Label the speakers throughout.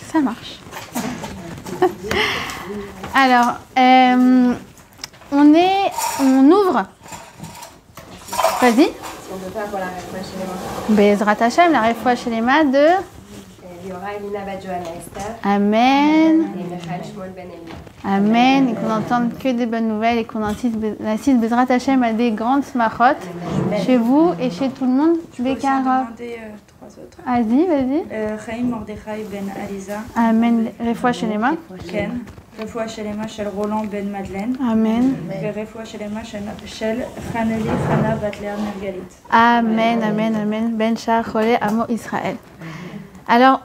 Speaker 1: Ça marche. Alors, on ouvre. Vas-y.
Speaker 2: Si on peut pas avoir la réfoua chez les mains.
Speaker 1: Bezrat Hashem, la réfoua chez les mains de...
Speaker 2: Il y aura Elina Bat Johanna Esther.
Speaker 1: Amen.
Speaker 2: Et Michael Shmuel Ben Eli.
Speaker 1: Amen. Et qu'on n'entende que des bonnes nouvelles et qu'on assiste Bezrat Hashem à des grandes smachot chez vous et chez tout le monde. Des carottes.
Speaker 3: Trois autres.
Speaker 1: Vas-y.
Speaker 3: Chaim Mordechai Ben Aliza.
Speaker 1: Amen. Réfoua chez les mains.
Speaker 3: Ken. Réfoua Shelema Shel Roland Ben Madeleine.
Speaker 1: Amen.
Speaker 3: Réfoua Shelema Shel Chaneli Chana Batler Nergalit.
Speaker 1: Amen, amen, amen. Ben Shar Cholé Amo Israël. Alors,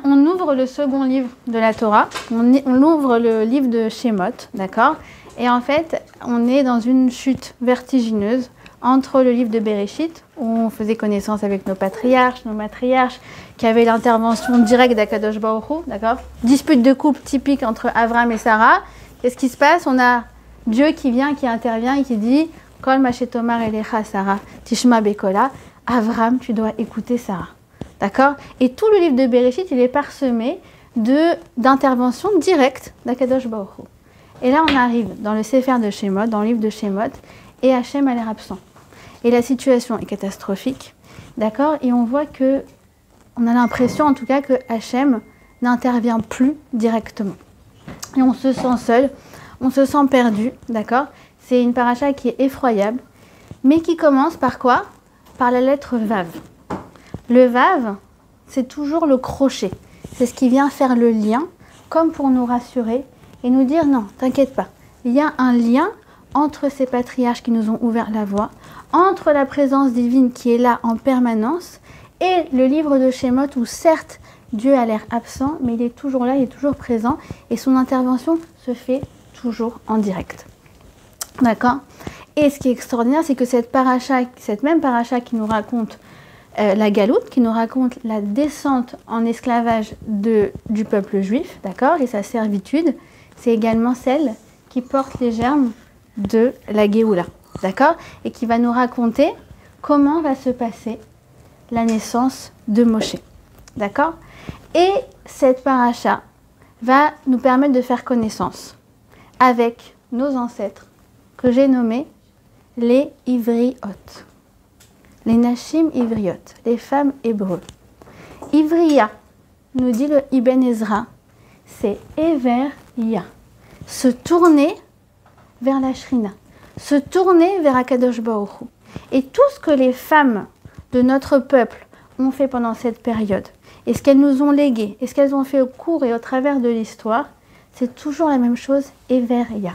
Speaker 1: on ouvre le second livre de la Torah. On ouvre le livre de Shemot, d'accord? Et en fait, on est dans une chute vertigineuse entre le livre de Bereshit, où on faisait connaissance avec nos matriarches, qui avaient l'intervention directe d'Akadosh Baruch Hu, d'accord? Dispute de couple typique entre Avram et Sarah. Qu'est-ce qui se passe? On a Dieu qui vient, qui intervient et qui dit « Kol Mashetomar Elecha Sarah, Tishma Bekola » Avram, tu dois écouter Sarah. D'accord? Et tout le livre de Bereshit, il est parsemé d'interventions directes d'Akadosh Baruch Hu. Et là, on arrive dans le Sefer de Shemot, dans le livre de Shemot, et Hachem a l'air absent. Et la situation est catastrophique, d'accord? Et on voit que, on a l'impression en tout cas que Hachem n'intervient plus directement. Et on se sent seul, on se sent perdu, d'accord? C'est une paracha qui est effroyable, mais qui commence par quoi? Par la lettre Vav. Le Vav, c'est toujours le crochet. C'est ce qui vient faire le lien, comme pour nous rassurer et nous dire non, t'inquiète pas. Il y a un lien entre ces patriarches qui nous ont ouvert la voie, entre la présence divine qui est là en permanence et le livre de Shemot où certes Dieu a l'air absent, mais il est toujours là, il est toujours présent et son intervention se fait toujours en direct. D'accord? Et ce qui est extraordinaire, c'est que cette même paracha qui nous raconte la galoute, qui nous raconte la descente en esclavage du peuple juif, d'accord, et sa servitude, c'est également celle qui porte les germes de la Géoula, d'accord, et qui va nous raconter comment va se passer la naissance de Moshe, d'accord. Et cette paracha va nous permettre de faire connaissance avec nos ancêtres que j'ai nommés les Ivriot. Les Nashim Ivriot, les femmes hébreux. Ivriya, nous dit le Ibn Ezra, c'est Everya, se tourner vers la Shrina, se tourner vers Akadosh Baruch Hu. Et tout ce que les femmes de notre peuple ont fait pendant cette période, et ce qu'elles nous ont légué, et ce qu'elles ont fait au cours et au travers de l'histoire, c'est toujours la même chose, Everya.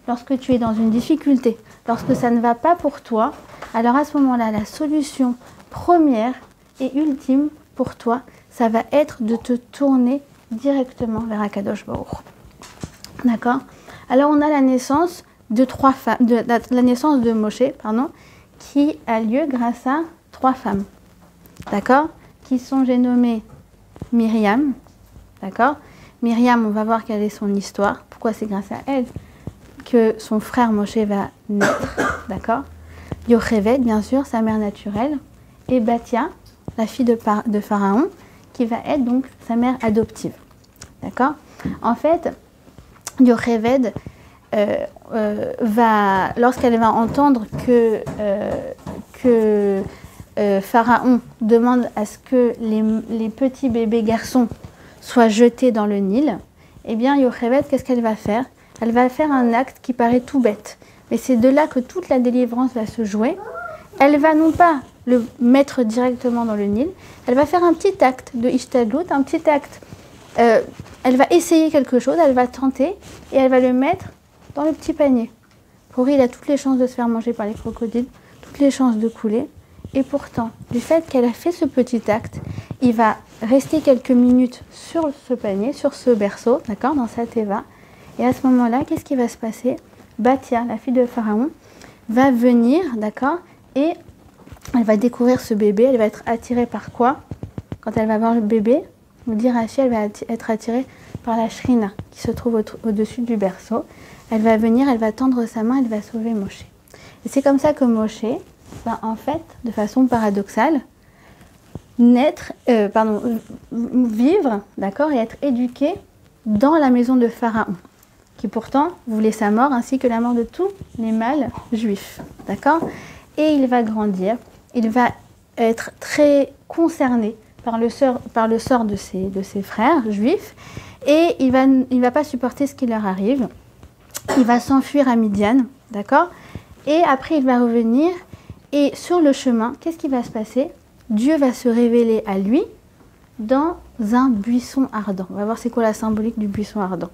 Speaker 1: Lorsque tu es dans une difficulté, lorsque ça ne va pas pour toi, alors à ce moment-là, la solution première et ultime pour toi, ça va être de te tourner directement vers Akadosh Baruch Hu. D'accord? Alors on a la naissance de la naissance de Moshe, qui a lieu grâce à 3 femmes. D'accord? Qui sont, j'ai nommé Myriam. D'accord? Myriam, on va voir quelle est son histoire. Pourquoi c'est grâce à elle que son frère Moshe va naître. D'accord? Yocheved, bien sûr, sa mère naturelle, et Batia, la fille de Pharaon, qui va être donc sa mère adoptive. D'accord? En fait, Yocheved lorsqu'elle va entendre que Pharaon demande à ce que les petits bébés garçons soient jetés dans le Nil, eh bien Yocheved, qu'est-ce qu'elle va faire? Elle va faire un acte qui paraît tout bête. Mais c'est de là que toute la délivrance va se jouer. Elle va non pas le mettre directement dans le Nil, elle va faire un petit acte de Ishtadlut, un petit acte. Elle va essayer quelque chose, elle va tenter, et elle va le mettre dans le petit panier. Pour lui, il a toutes les chances de se faire manger par les crocodiles, toutes les chances de couler. Et pourtant, du fait qu'elle a fait ce petit acte, il va rester quelques minutes sur ce panier, sur ce berceau, d'accord, dans sa teva. Et à ce moment-là, qu'est-ce qui va se passer? Batia, la fille de Pharaon, va venir, d'accord, et elle va découvrir ce bébé. Elle va être attirée par quoi? Quand elle va voir le bébé, nous dit Rachi, elle va être attirée par la Shrina qui se trouve au-dessus du berceau. Elle va venir, elle va tendre sa main, elle va sauver Moshe. Et c'est comme ça que Moshe, en fait, de façon paradoxale, vivre, d'accord, et être éduqué dans la maison de Pharaon, qui pourtant voulait sa mort ainsi que la mort de tous les mâles juifs, d'accord. Et il va grandir, il va être très concerné par le sort de ses frères juifs, et il va pas supporter ce qui leur arrive. Il va s'enfuir à Midian, d'accord. Et après, il va revenir, et sur le chemin, qu'est-ce qui va se passer? Dieu va se révéler à lui dans un buisson ardent. On va voir c'est quoi la symbolique du buisson ardent.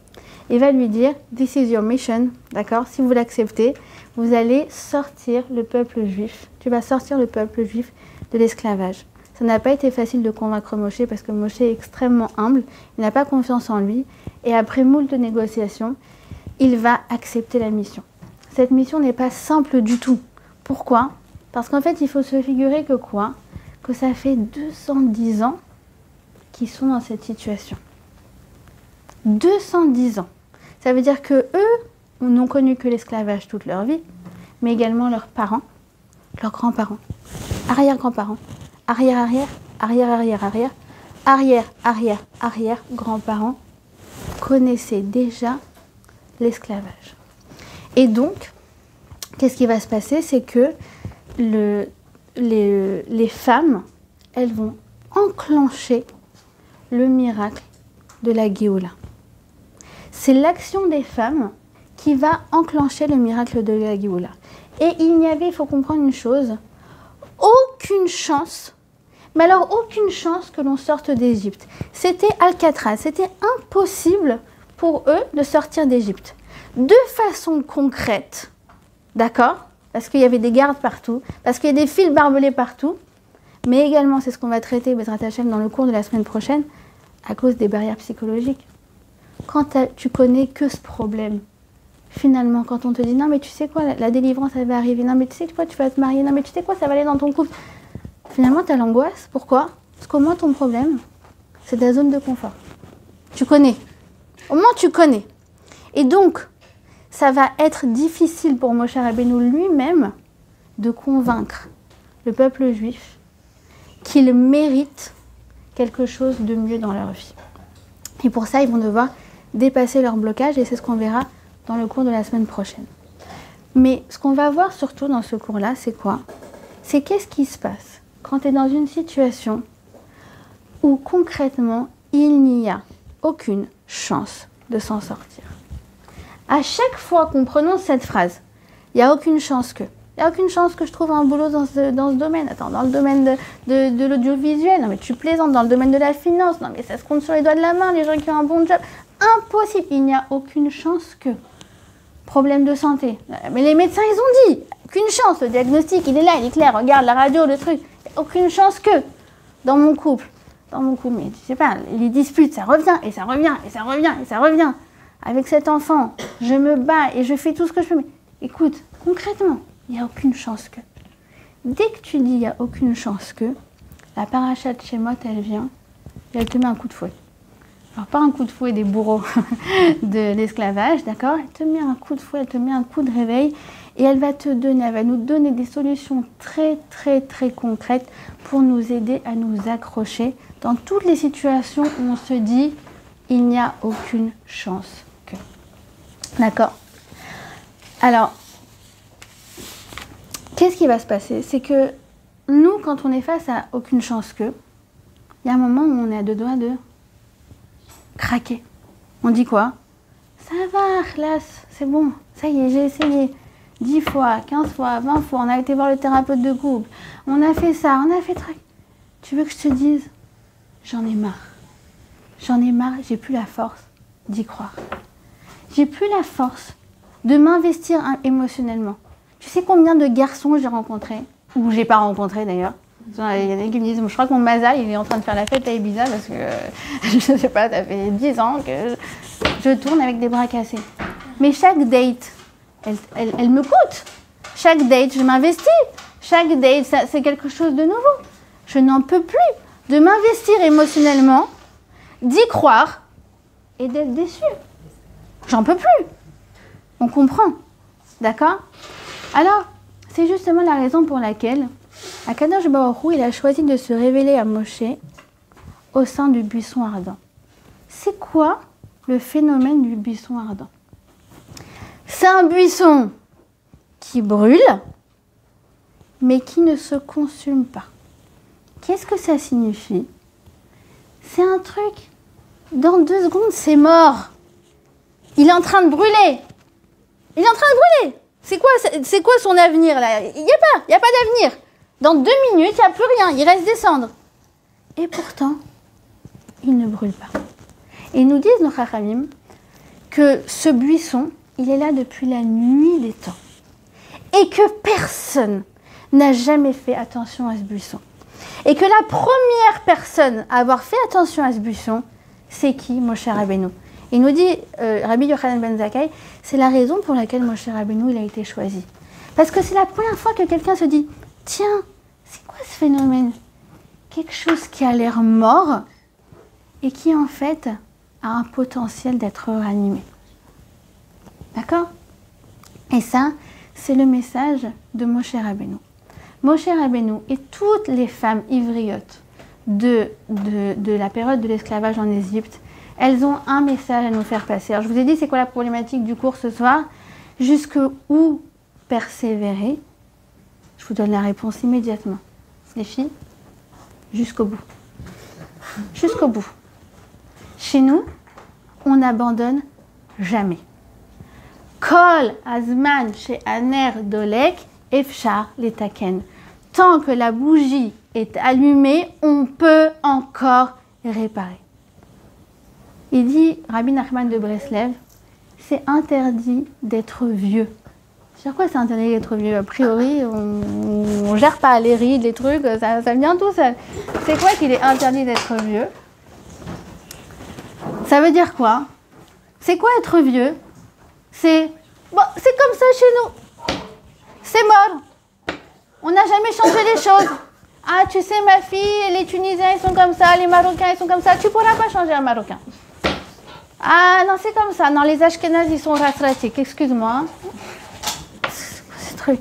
Speaker 1: Il va lui dire, this is your mission, d'accord? Si vous l'acceptez, vous allez sortir le peuple juif. Tu vas sortir le peuple juif de l'esclavage. Ça n'a pas été facile de convaincre Moshe parce que Moshe est extrêmement humble, il n'a pas confiance en lui. Et après moult négociations, il va accepter la mission. Cette mission n'est pas simple du tout. Pourquoi? Parce qu'en fait, il faut se figurer que quoi? Que ça fait 210 ans qu'ils sont dans cette situation. 210 ans. Ça veut dire que eux n'ont connu que l'esclavage toute leur vie, mais également leurs parents, leurs grands-parents, arrière-grands-parents, arrière-arrière, arrière-arrière-arrière, arrière-arrière-arrière-grands-parents connaissaient déjà l'esclavage. Et donc, qu'est-ce qui va se passer? C'est que les femmes, elles vont enclencher le miracle de la Géoula. C'est l'action des femmes qui va enclencher le miracle de la Géoula. Et il n'y avait, il faut comprendre une chose, aucune chance, mais alors aucune chance que l'on sorte d'Égypte. C'était Alcatraz, c'était impossible pour eux de sortir d'Égypte. De façon concrète, d'accord? Parce qu'il y avait des gardes partout, parce qu'il y a des fils barbelés partout, mais également, c'est ce qu'on va traiter, Bezrat Hashem, dans le cours de la semaine prochaine, à cause des barrières psychologiques. Quand tu connais que ce problème, finalement, quand on te dit, non mais tu sais quoi, la délivrance, elle va arriver, non mais tu sais quoi, tu vas te marier, non mais tu sais quoi, ça va aller dans ton couple. Finalement, tu as l'angoisse. Pourquoi? Parce qu'au moins, ton problème, c'est ta zone de confort. Tu connais. Au moins, tu connais. Et donc, ça va être difficile pour Moshe Rabbeinu lui-même de convaincre le peuple juif qu'il mérite quelque chose de mieux dans leur vie. Et pour ça, ils vont devoir dépasser leur blocage, et c'est ce qu'on verra dans le cours de la semaine prochaine. Mais ce qu'on va voir surtout dans ce cours-là, c'est quoi? C'est qu'est-ce qui se passe quand tu es dans une situation où concrètement, il n'y a aucune chance de s'en sortir. À chaque fois qu'on prononce cette phrase, il n'y a aucune chance que. Il n'y a aucune chance que je trouve un boulot dans ce domaine. Attends, dans le domaine de l'audiovisuel, non mais tu plaisantes, dans le domaine de la finance, non mais ça se compte sur les doigts de la main, les gens qui ont un bon job. Impossible, il n'y a aucune chance que. Problème de santé. Mais les médecins, ils ont dit, aucune chance, le diagnostic, il est là, il est clair, regarde la radio, le truc. Il n'y a aucune chance que. Dans mon couple, mais tu sais pas, les disputes, ça revient, et ça revient, et ça revient, et ça revient. Avec cet enfant, je me bats et je fais tout ce que je peux. Mais écoute, concrètement, il n'y a aucune chance que. Dès que tu dis il n'y a aucune chance que, la paracha de Shemot, elle vient et elle te met un coup de fouet. Alors pas un coup de fouet des bourreaux de l'esclavage, d'accord? Elle te met un coup de fouet, elle te met un coup de réveil et elle va nous donner des solutions très très très concrètes pour nous aider à nous accrocher dans toutes les situations où on se dit il n'y a aucune chance que. D'accord? Alors, qu'est-ce qui va se passer? C'est que nous, quand on est face à aucune chance que, il y a un moment où on est à deux doigts de craquer. On dit quoi? Ça va, Khlas, c'est bon, ça y est, j'ai essayé 10 fois, 15 fois, 20 fois, on a été voir le thérapeute de couple, on a fait ça, on a fait truc. Tu veux que je te dise? J'en ai marre. J'en ai marre, j'ai plus la force d'y croire. J'ai plus la force de m'investir émotionnellement. Tu sais combien de garçons j'ai rencontrés, ou j'ai pas rencontré d'ailleurs. Il y en a qui me disent, je crois que mon mazal, il est en train de faire la fête à Ibiza parce que, je sais pas, ça fait 10 ans que je tourne avec des bras cassés. Mais chaque date, elle me coûte. Chaque date, je m'investis. Chaque date, c'est quelque chose de nouveau. Je n'en peux plus de m'investir émotionnellement, d'y croire et d'être déçue. J'en peux plus. On comprend. D'accord? Alors, c'est justement la raison pour laquelle, Akadosh Baruch Hu, il a choisi de se révéler à Moshe au sein du buisson ardent. C'est quoi le phénomène du buisson ardent? C'est un buisson qui brûle, mais qui ne se consume pas. Qu'est-ce que ça signifie? C'est un truc, dans 2 secondes, c'est mort. Il est en train de brûler. Il est en train de brûler. C'est quoi son avenir là? Il n'y a pas d'avenir. Dans 2 minutes, il n'y a plus rien. Il reste des cendres. Et pourtant, il ne brûle pas. Et nous disent nos Chachamim que ce buisson, il est là depuis la nuit des temps. Et que personne n'a jamais fait attention à ce buisson. Et que la première personne à avoir fait attention à ce buisson, c'est qui? Moshe Rabbeinu. Il nous dit, Rabbi Yochanan ben Zakkai, c'est la raison pour laquelle Moshe Rabbeinu il a été choisi. Parce que c'est la première fois que quelqu'un se dit, tiens, c'est quoi ce phénomène? Quelque chose qui a l'air mort et qui en fait a un potentiel d'être ranimé. D'accord? Et ça, c'est le message de Moshe Rabbeinu. Moshe Rabbeinu et toutes les femmes ivriotes de la période de l'esclavage en Égypte, elles ont un message à nous faire passer. Alors, je vous ai dit, c'est quoi la problématique du cours ce soir? Jusqu'où persévérer? Je vous donne la réponse immédiatement. Les filles, jusqu'au bout. Jusqu'au bout. Chez nous, on n'abandonne jamais. Kol azman chez Aner Dolek, Efchar letaken. Tant que la bougie est allumée, on peut encore réparer. Il dit, Rabbi Nachman de Breslev, c'est interdit d'être vieux. Sur quoi c'est interdit d'être vieux? A priori, on ne gère pas les rides, les trucs, ça vient tout seul. C'est quoi qu'il est interdit d'être vieux? Ça veut dire quoi? C'est quoi être vieux? C'est comme ça chez nous. C'est mort. On n'a jamais changé les choses. Ah, tu sais, ma fille, les Tunisiens, ils sont comme ça, les Marocains, ils sont comme ça. Tu ne pourras pas changer un Marocain. Ah, non, c'est comme ça. Non, les Ashkénazes, ils sont rasratiques. Excuse-moi. C'est quoi ce truc?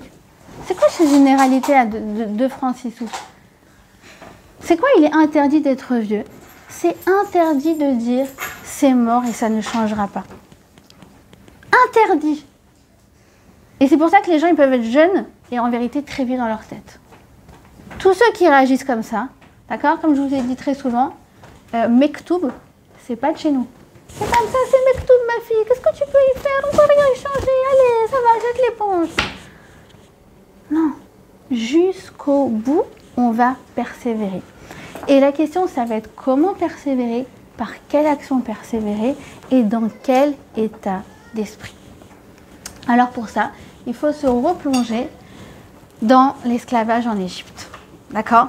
Speaker 1: C'est quoi cette généralité de Francisou? C'est quoi il est interdit d'être vieux? C'est interdit de dire c'est mort et ça ne changera pas. Interdit. Et c'est pour ça que les gens ils peuvent être jeunes et en vérité très vieux dans leur tête. Tous ceux qui réagissent comme ça, d'accord, comme je vous ai dit très souvent, Mektoub, c'est pas de chez nous. C'est comme ça, c'est Mektoub ma fille, qu'est-ce que tu peux y faire? On peut rien y changer, allez, ça va, jette l'éponge. Non, jusqu'au bout, on va persévérer. Et la question, ça va être comment persévérer, par quelle action persévérer et dans quel état d'esprit. Alors pour ça, il faut se replonger dans l'esclavage en Égypte. D'accord?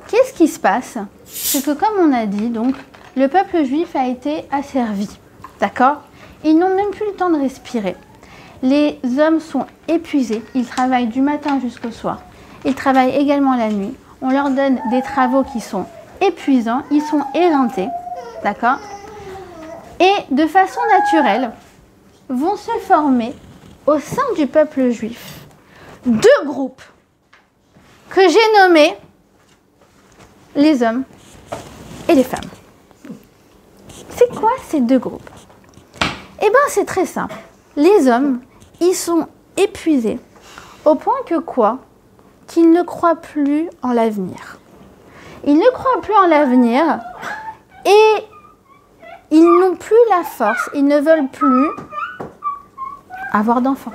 Speaker 1: Qu'est-ce qui se passe? C'est que comme on a dit, donc, le peuple juif a été asservi. D'accord? Ils n'ont même plus le temps de respirer. Les hommes sont épuisés. Ils travaillent du matin jusqu'au soir. Ils travaillent également la nuit. On leur donne des travaux qui sont épuisants. Ils sont éreintés. D'accord? Et de façon naturelle, vont se former au sein du peuple juif 2 groupes que j'ai nommés les hommes et les femmes. C'est quoi ces 2 groupes? Eh bien, c'est très simple. Les hommes, ils sont épuisés au point que quoi? Qu'ils ne croient plus en l'avenir. Ils ne croient plus en l'avenir et ils n'ont plus la force, ils ne veulent plus avoir d'enfants.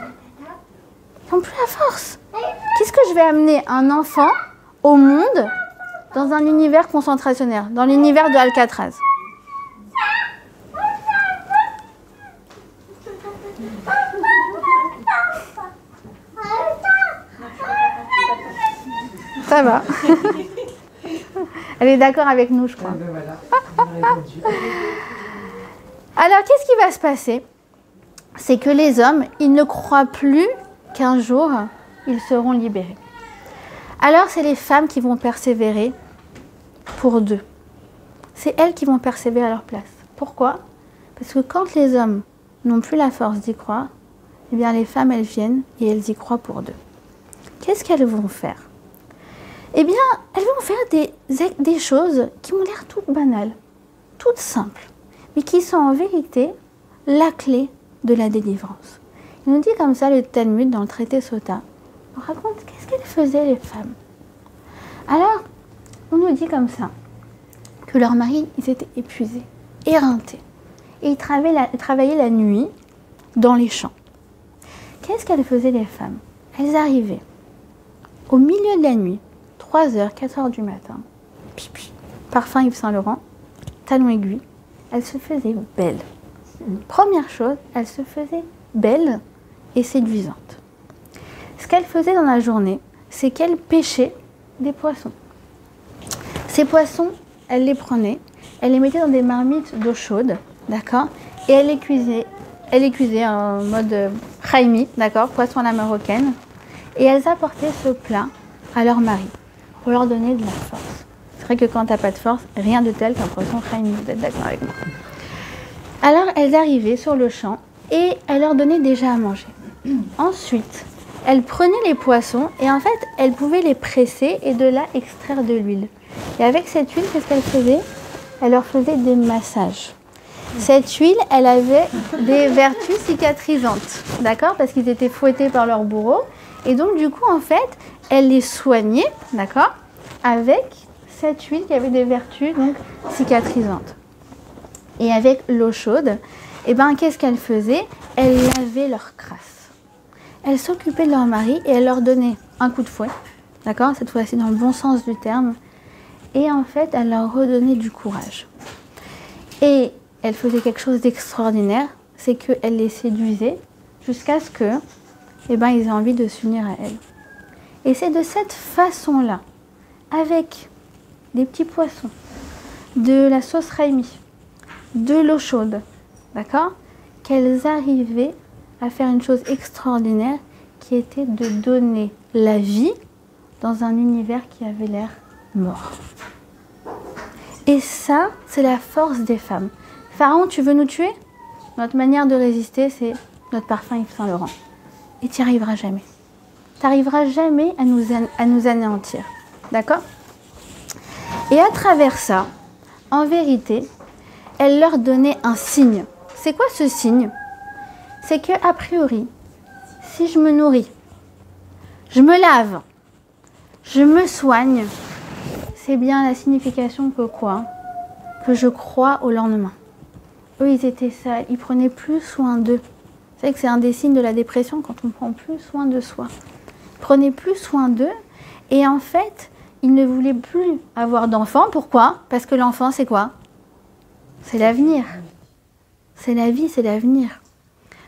Speaker 1: Ils n'ont plus la force. Qu'est-ce que je vais amener un enfant au monde dans un univers concentrationnaire, dans l'univers de Alcatraz? Ça va. Elle est d'accord avec nous, je crois. Alors, qu'est-ce qui va se passer? C'est que les hommes, ils ne croient plus qu'un jour, ils seront libérés. Alors, c'est les femmes qui vont persévérer pour d'eux. C'est elles qui vont persévérer à leur place. Pourquoi? Parce que quand les hommes n'ont plus la force d'y croire, eh bien, les femmes, elles viennent et elles y croient pour d'eux. Qu'est-ce qu'elles vont faire? eh bien, elles vont faire des choses qui ont l'air toutes banales, toutes simples, mais qui sont en vérité la clé de la délivrance. Il nous dit comme ça le Talmud dans le traité Sota. On raconte qu'est-ce qu'elles faisaient les femmes. Alors, on nous dit comme ça que leurs maris, ils étaient épuisés, éreintés, et ils travaillaient la nuit dans les champs. Qu'est-ce qu'elles faisaient les femmes? Elles arrivaient au milieu de la nuit, 3h, 4h du matin, parfum Yves Saint Laurent, talons aiguilles, elles se faisaient belles. Première chose, elles se faisaient belles et séduisantes. Ce qu'elles faisaient dans la journée, c'est qu'elles pêchaient des poissons. Ces poissons, elles les prenaient, elles les mettaient dans des marmites d'eau chaude, d'accord, et elles les cuisaient en mode chaimi, d'accord, poisson à la marocaine, et elles apportaient ce plat à leur mari pour leur donner de la force. C'est vrai que quand tu n'as pas de force, rien de tel qu'un poisson chaimi, vous êtes d'accord avec moi. Alors elles arrivaient sur le champ et elles leur donnaient déjà à manger. Ensuite, elles prenaient les poissons et en fait, elles pouvaient les presser et de là extraire de l'huile. Et avec cette huile, qu'est-ce qu'elles faisaient? Elles leur faisaient des massages. Cette huile, elle avait des vertus cicatrisantes, d'accord? Parce qu'ils étaient fouettés par leur bourreau. Et donc, du coup, en fait, elle les soignait, d'accord? Avec cette huile qui avait des vertus donc, cicatrisantes. Et avec l'eau chaude, eh ben, qu'est-ce qu'elle faisait? Elle lavait leur crasse. Elle s'occupait de leur mari et elle leur donnait un coup de fouet, d'accord? Cette fois-ci dans le bon sens du terme. Et en fait, elle leur redonnait du courage. Et elle faisait quelque chose d'extraordinaire, c'est qu'elle les séduisait jusqu'à ce que, eh ben, ils aient envie de s'unir à elle. Et c'est de cette façon-là, avec des petits poissons, de la sauce raimi, de l'eau chaude, d'accord, qu'elles arrivaient à faire une chose extraordinaire qui était de donner la vie dans un univers qui avait l'air mort. Et ça, c'est la force des femmes. Pharaon, tu veux nous tuer? Notre manière de résister, c'est notre parfum Yves Saint Laurent. Et tu n'y arriveras jamais. Tu n'arriveras jamais à nous anéantir. D'accord? Et à travers ça, en vérité, elle leur donnait un signe. C'est quoi ce signe? C'est qu'a priori, si je me nourris, je me lave, je me soigne, c'est bien la signification que quoi? Que je crois au lendemain. Eux, ils étaient sales, ils prenaient plus soin d'eux. Vous savez que c'est un des signes de la dépression quand on prend plus soin de soi. Ils prenaient plus soin d'eux et en fait, ils ne voulaient plus avoir d'enfants. Pourquoi? Parce que l'enfant, c'est quoi? C'est l'avenir. C'est la vie, c'est l'avenir.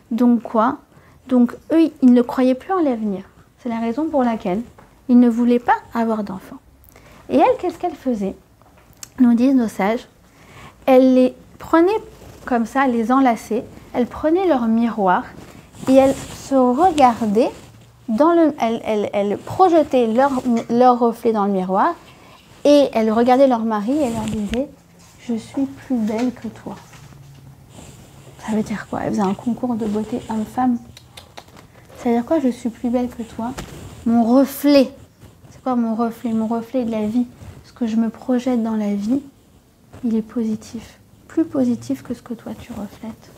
Speaker 1: Donc quoi? Donc eux, ils ne croyaient plus en l'avenir. C'est la raison pour laquelle ils ne voulaient pas avoir d'enfants. Et elles, qu'est-ce qu'elles faisaient? Nous disent nos sages, elles les prenaient comme ça, les enlaçaient, elles prenaient leur miroir et elles se regardaient, elles projetaient leur reflet dans le miroir et elles regardaient leur mari et leur disaient « Je suis plus belle que toi ». Ça veut dire quoi? Elles faisaient un concours de beauté homme-femme. Ça veut dire quoi? Je suis plus belle que toi. Mon reflet. C'est quoi mon reflet? Mon reflet de la vie. Ce que je me projette dans la vie, il est positif. Plus positif que ce que toi tu reflètes.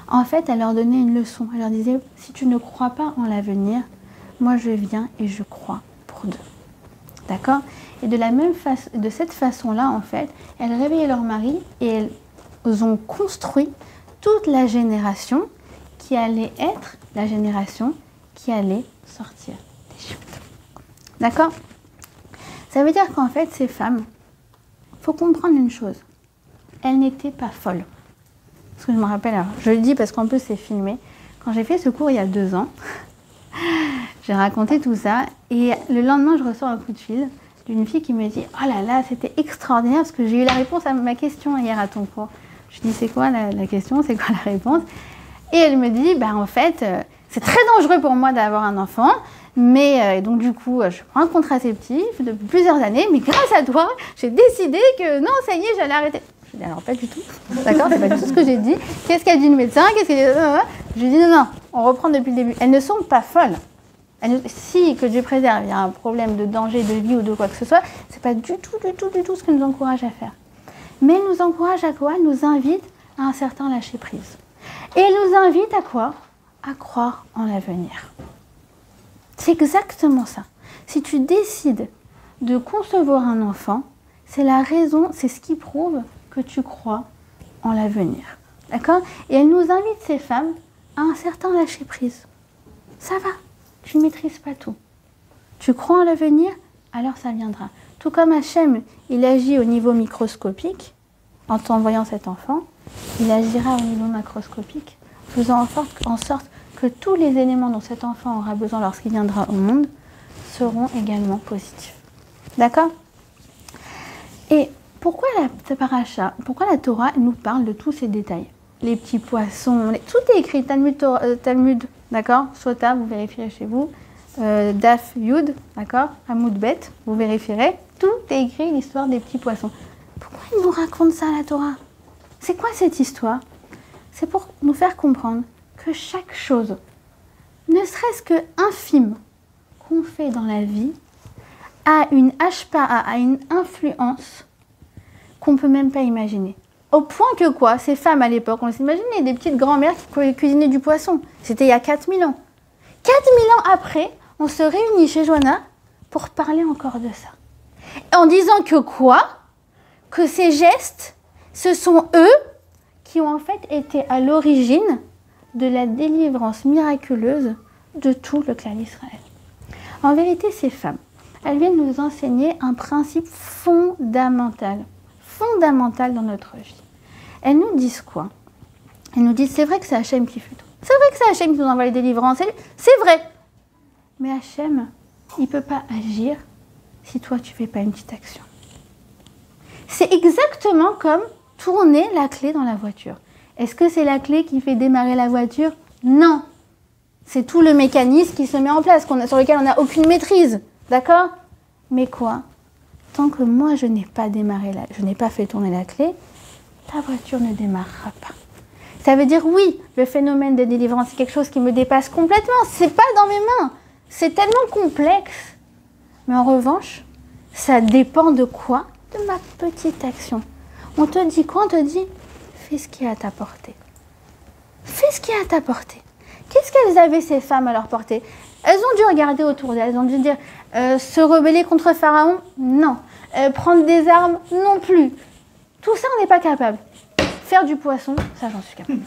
Speaker 1: En fait, elle leur donnait une leçon. Elle leur disait, si tu ne crois pas en l'avenir, moi je viens et je crois pour deux. D'accord? Et de cette façon-là, en fait, elles réveillaient leur mari et elles ont construit toute la génération qui allait être la génération qui allait sortir d'Égypte. D'accord? Ça veut dire qu'en fait, ces femmes, il faut comprendre une chose. Elles n'étaient pas folles. Parce que je me rappelle, alors, je le dis parce qu'en plus c'est filmé, quand j'ai fait ce cours il y a 2 ans, j'ai raconté tout ça et le lendemain je reçois un coup de fil d'une fille qui me dit « Oh là là, c'était extraordinaire parce que j'ai eu la réponse à ma question hier à ton cours. » Je dis « C'est quoi la question? C'est quoi la réponse ?» Et elle me dit « En fait, c'est très dangereux pour moi d'avoir un enfant, mais donc du coup, je prends un contraceptif depuis plusieurs années, mais grâce à toi, j'ai décidé que non, ça y est, j'allais arrêter. » Je dis « Alors pas du tout, d'accord, c'est pas du tout ce que j'ai dit. Qu'est-ce qu'a dit le médecin? Qu'est-ce qu'il dit ?» Je lui dis « Non, on reprend depuis le début. Elles ne sont pas folles. Si, que Dieu préserve, il y a un problème de danger, de vie ou de quoi que ce soit, c'est pas du tout ce qu'elle nous encourage à faire. Mais elle nous encourage à quoi? Elle nous invite à un certain lâcher-prise. Et elle nous invite à quoi? À croire en l'avenir. C'est exactement ça. Si tu décides de concevoir un enfant, c'est la raison, c'est ce qui prouve que tu crois en l'avenir. D'accord? Et elle nous invite, ces femmes, à un certain lâcher-prise. Ça va, tu ne maîtrises pas tout. Tu crois en l'avenir, alors ça viendra. Tout comme Hachem, il agit au niveau microscopique, en t'envoyant cet enfant, il agira au niveau macroscopique, faisant en sorte que tous les éléments dont cet enfant aura besoin lorsqu'il viendra au monde seront également positifs. D'accord? Et pourquoi la paracha, pourquoi la Torah nous parle de tous ces détails? Les petits poissons, tout est écrit, Talmud, d'accord? Sota, vous vérifierez chez vous, Daf Yud, d'accord? Hamoud Bet, vous vérifierez, tout est écrit, l'histoire des petits poissons. Pourquoi il nous raconte ça, la Torah? C'est quoi cette histoire? C'est pour nous faire comprendre que chaque chose, ne serait-ce que infime, qu'on fait dans la vie, a une hashpa'a, a une influence qu'on ne peut même pas imaginer. Au point que quoi, ces femmes à l'époque, on s'imaginait des petites grand-mères qui cuisinaient du poisson. C'était il y a 4000 ans. 4000 ans après, on se réunit chez Johanna pour parler encore de ça. En disant que quoi? Que ces gestes, ce sont eux qui ont en fait été à l'origine de la délivrance miraculeuse de tout le clan d'Israël. En vérité, ces femmes, elles viennent nous enseigner un principe fondamental dans notre vie. Elles nous disent quoi? Elles nous disent, c'est vrai que c'est Hachem qui fait tout. C'est vrai que c'est Hachem qui nous envoie les délivrances. C'est vrai. Mais Hachem, il ne peut pas agir si toi, tu ne fais pas une petite action. C'est exactement comme tourner la clé dans la voiture. Est-ce que c'est la clé qui fait démarrer la voiture? Non. C'est tout le mécanisme qui se met en place, sur lequel on n'a aucune maîtrise. D'accord? Mais quoi? Tant que moi, je n'ai pas je n'ai pas fait tourner la clé, la voiture ne démarrera pas. Ça veut dire, oui, le phénomène de délivrance, c'est quelque chose qui me dépasse complètement. C'est pas dans mes mains. C'est tellement complexe. Mais en revanche, ça dépend de quoi? De ma petite action. On te dit quoi? On te dit, fais ce qui est à ta portée. Fais ce qui est à ta portée. Qu'est-ce qu'elles avaient, ces femmes, à leur portée? Elles ont dû regarder autour d'elles, elles ont dû dire, se rebeller contre Pharaon? Non. Prendre des armes? Non plus. Tout ça, on n'est pas capable. Faire du poisson, ça, j'en suis capable.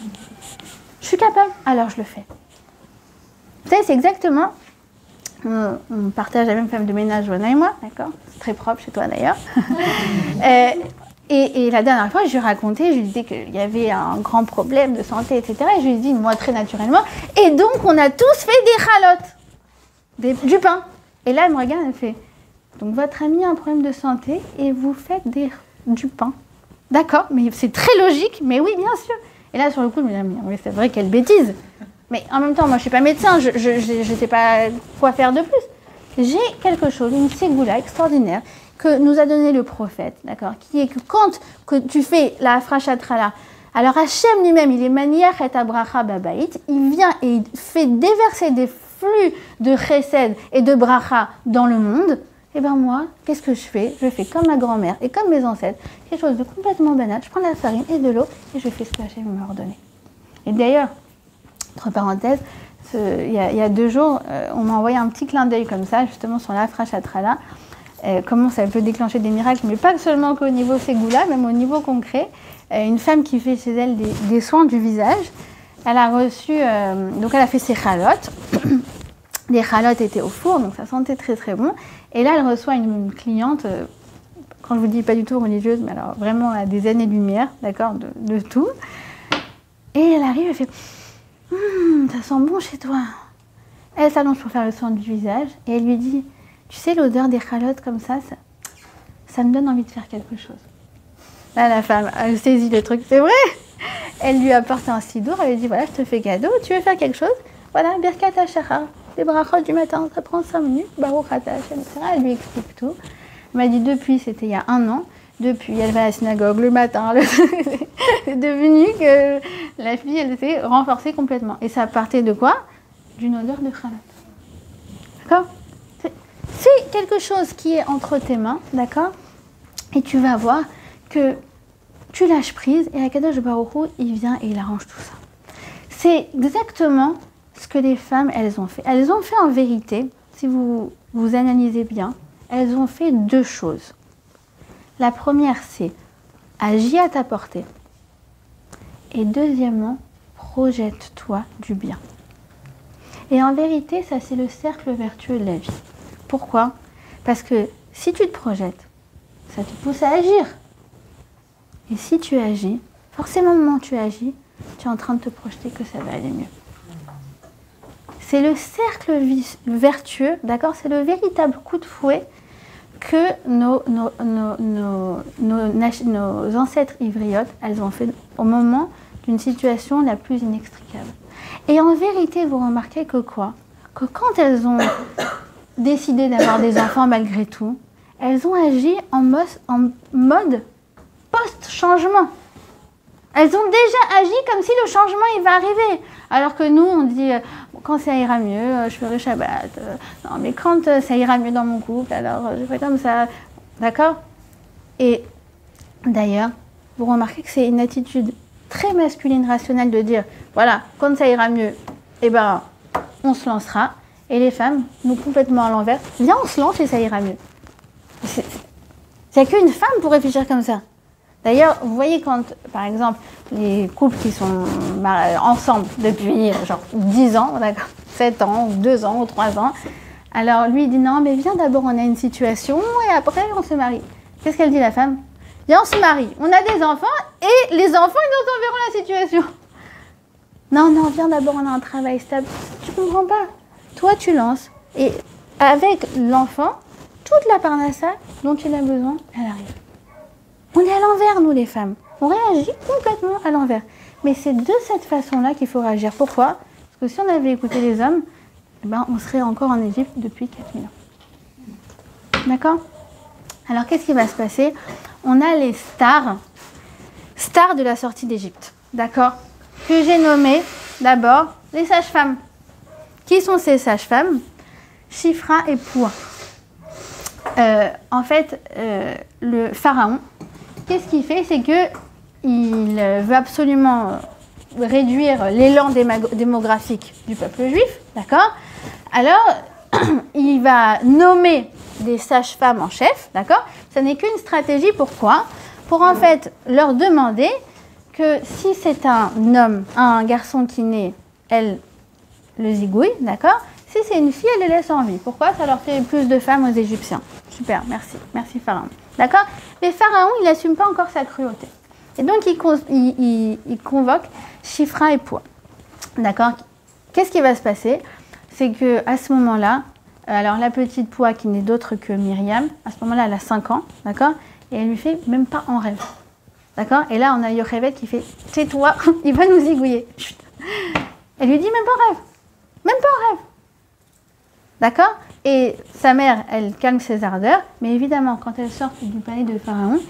Speaker 1: Je suis capable, alors je le fais. Vous savez, c'est exactement... On partage la même femme de ménage, Johanna et moi, d'accord? C'est très propre chez toi, d'ailleurs. Et la dernière fois, je lui racontais, je lui disais qu'il y avait un grand problème de santé, etc. Et je lui ai dit, moi, très naturellement. Et donc, on a tous fait des chalotes, du pain. Et là, elle me regarde, elle fait, donc votre amie a un problème de santé et vous faites du pain. D'accord, mais c'est très logique, mais oui, bien sûr. Et là, sur le coup, je me dis, mais c'est vrai, quelle bêtise. Mais en même temps, moi, je ne suis pas médecin, je ne sais pas quoi faire de plus. J'ai quelque chose, une ségoula extraordinaire, que nous a donné le prophète, d'accord, qui est que quand que tu fais la afrachatrala, alors Hachem lui-même, il est maniach et abracha babaït, il vient et il fait déverser des flux de chesed et de bracha dans le monde. Et bien moi, qu'est-ce que je fais? Je fais comme ma grand-mère et comme mes ancêtres, quelque chose de complètement banal. Je prends de la farine et de l'eau et je fais ce que Hachem m'a ordonné. Et d'ailleurs, entre parenthèses, il y a 2 jours, on m'a envoyé un petit clin d'œil comme ça, justement sur l'afrachatrala, comment ça peut déclencher des miracles, mais pas seulement qu'au niveau ségoula, même au niveau concret. Une femme qui fait chez elle des soins du visage, elle a reçu, donc elle a fait ses chalotes. Les chalotes étaient au four, donc ça sentait très très bon. Et là, elle reçoit une cliente, quand je vous dis pas du tout religieuse, mais alors vraiment à des années-lumière, d'accord, de tout. Et elle arrive, elle fait ça sent bon chez toi. Elle s'allonge pour faire le soin du visage et elle lui dit, tu sais, l'odeur des chalotes comme ça me donne envie de faire quelque chose. Là, la femme, elle saisit le truc, c'est vrai. Elle lui apporte un sidour, elle lui dit, voilà, je te fais cadeau, tu veux faire quelque chose? Voilà, Birkat HaShachar, les brachot du matin, ça prend 5 minutes, Baruch Ata Hashem, etc. Elle lui explique tout. Elle m'a dit, depuis, c'était il y a 1 an, depuis, elle va à la synagogue le matin, c'est devenu que la fille, elle s'est renforcée complètement. Et ça partait de quoi? D'une odeur de chalote. D'accord? C'est quelque chose qui est entre tes mains, d'accord? Et tu vas voir que tu lâches prise et Akadosh Baruch Hu, il vient et il arrange tout ça. C'est exactement ce que les femmes, elles ont fait. Elles ont fait en vérité, si vous analysez bien, elles ont fait deux choses. La première, c'est agis à ta portée. Et deuxièmement, projette-toi du bien. Et en vérité, ça c'est le cercle vertueux de la vie. Pourquoi? Parce que si tu te projettes, ça te pousse à agir. Et si tu agis, forcément au moment où tu agis, tu es en train de te projeter que ça va aller mieux. C'est le cercle vertueux, d'accord? C'est le véritable coup de fouet que nos ancêtres ivriotes, elles ont fait au moment d'une situation la plus inextricable. Et en vérité, vous remarquez que quoi? Que quand elles ont décidé d'avoir des enfants malgré tout, elles ont agi en mode post-changement. Elles ont déjà agi comme si le changement il va arriver. Alors que nous, on dit, quand ça ira mieux, je ferai Shabbat. Non, mais quand ça ira mieux dans mon couple, alors je ferai comme ça. D'accord? Et d'ailleurs, vous remarquez que c'est une attitude très masculine, rationnelle de dire, voilà, quand ça ira mieux, eh ben, on se lancera. Et les femmes, nous complètement à l'envers, viens, on se lance et ça ira mieux. Il n'y a qu'une femme pour réfléchir comme ça. D'ailleurs, vous voyez quand, par exemple, les couples qui sont ensemble depuis genre 10 ans, d'accord, 7 ans, ou 2 ans, ou 3 ans, alors lui il dit non, mais viens d'abord, on a une situation et après on se marie. Qu'est-ce qu'elle dit la femme? Viens, on se marie, on a des enfants et les enfants ils nous enverront la situation. Non, non, viens d'abord, on a un travail stable. Tu comprends pas? Toi tu lances et avec l'enfant, toute la parnassa dont il a besoin, elle arrive. On est à l'envers, nous les femmes. On réagit complètement à l'envers. Mais c'est de cette façon-là qu'il faut réagir. Pourquoi? Parce que si on avait écouté les hommes, eh ben, on serait encore en Égypte depuis 4000 ans. D'accord? Alors, qu'est-ce qui va se passer? On a les stars de la sortie d'Égypte. D'accord? Que j'ai nommées d'abord les sages-femmes. Qui sont ces sages-femmes? Shifra et Poua. En fait, le pharaon, qu'est-ce qu'il fait? C'est qu'il veut absolument réduire l'élan démographique du peuple juif, d'accord? Alors, il va nommer des sages-femmes en chef, d'accord? Ça n'est qu'une stratégie, pourquoi? Pour en fait leur demander que si c'est un homme, un garçon qui naît, elle le zigouille, d'accord? Si c'est une fille, elle les laisse en vie. Pourquoi? Ça leur fait plus de femmes aux Égyptiens. Super, merci. Merci Pharaon. D'accord? Mais Pharaon, il n'assume pas encore sa cruauté. Et donc, il convoque Shifra et Poua. D'accord? Qu'est-ce qui va se passer? C'est qu'à ce moment-là, alors la petite Poua, qui n'est d'autre que Myriam, à ce moment-là, elle a 5 ans, d'accord? Et elle lui fait même pas en rêve. D'accord? Et là, on a Yocheved qui fait « Tais-toi, il va nous zigouiller. » Elle lui dit même pas en rêve. Même pas en rêve. D'accord? Et sa mère, elle calme ses ardeurs, mais évidemment, quand elle sort du palais de Pharaon,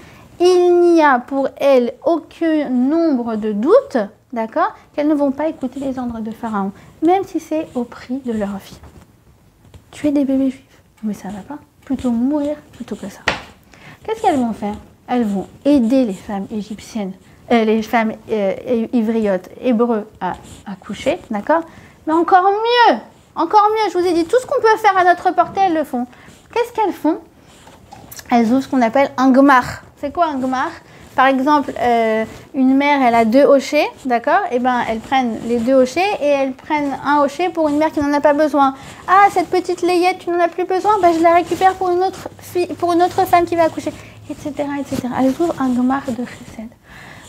Speaker 1: il n'y a pour elle aucun nombre de doutes, d'accord, qu'elles ne vont pas écouter les ordres de Pharaon, même si c'est au prix de leur vie. Tuer des bébés juifs, mais ça va pas. Plutôt mourir plutôt que ça. Qu'est-ce qu'elles vont faire? Elles vont aider les femmes égyptiennes, les femmes ivriotes, hébreux à accoucher, d'accord? Mais encore mieux, je vous ai dit, tout ce qu'on peut faire à notre portée, elles le font. Qu'est-ce qu'elles font? Elles ouvrent ce qu'on appelle un gmar. C'est quoi un gmar? Par exemple, une mère, elle a 2 hochets, d'accord? Et ben, elles prennent les 2 hochets et elles prennent un hochet pour une mère qui n'en a pas besoin. Ah, cette petite layette, tu n'en as plus besoin? Ben, je la récupère pour une autre fille, pour une autre femme qui va accoucher, etc., etc. Elles ouvrent un gmar de chesed.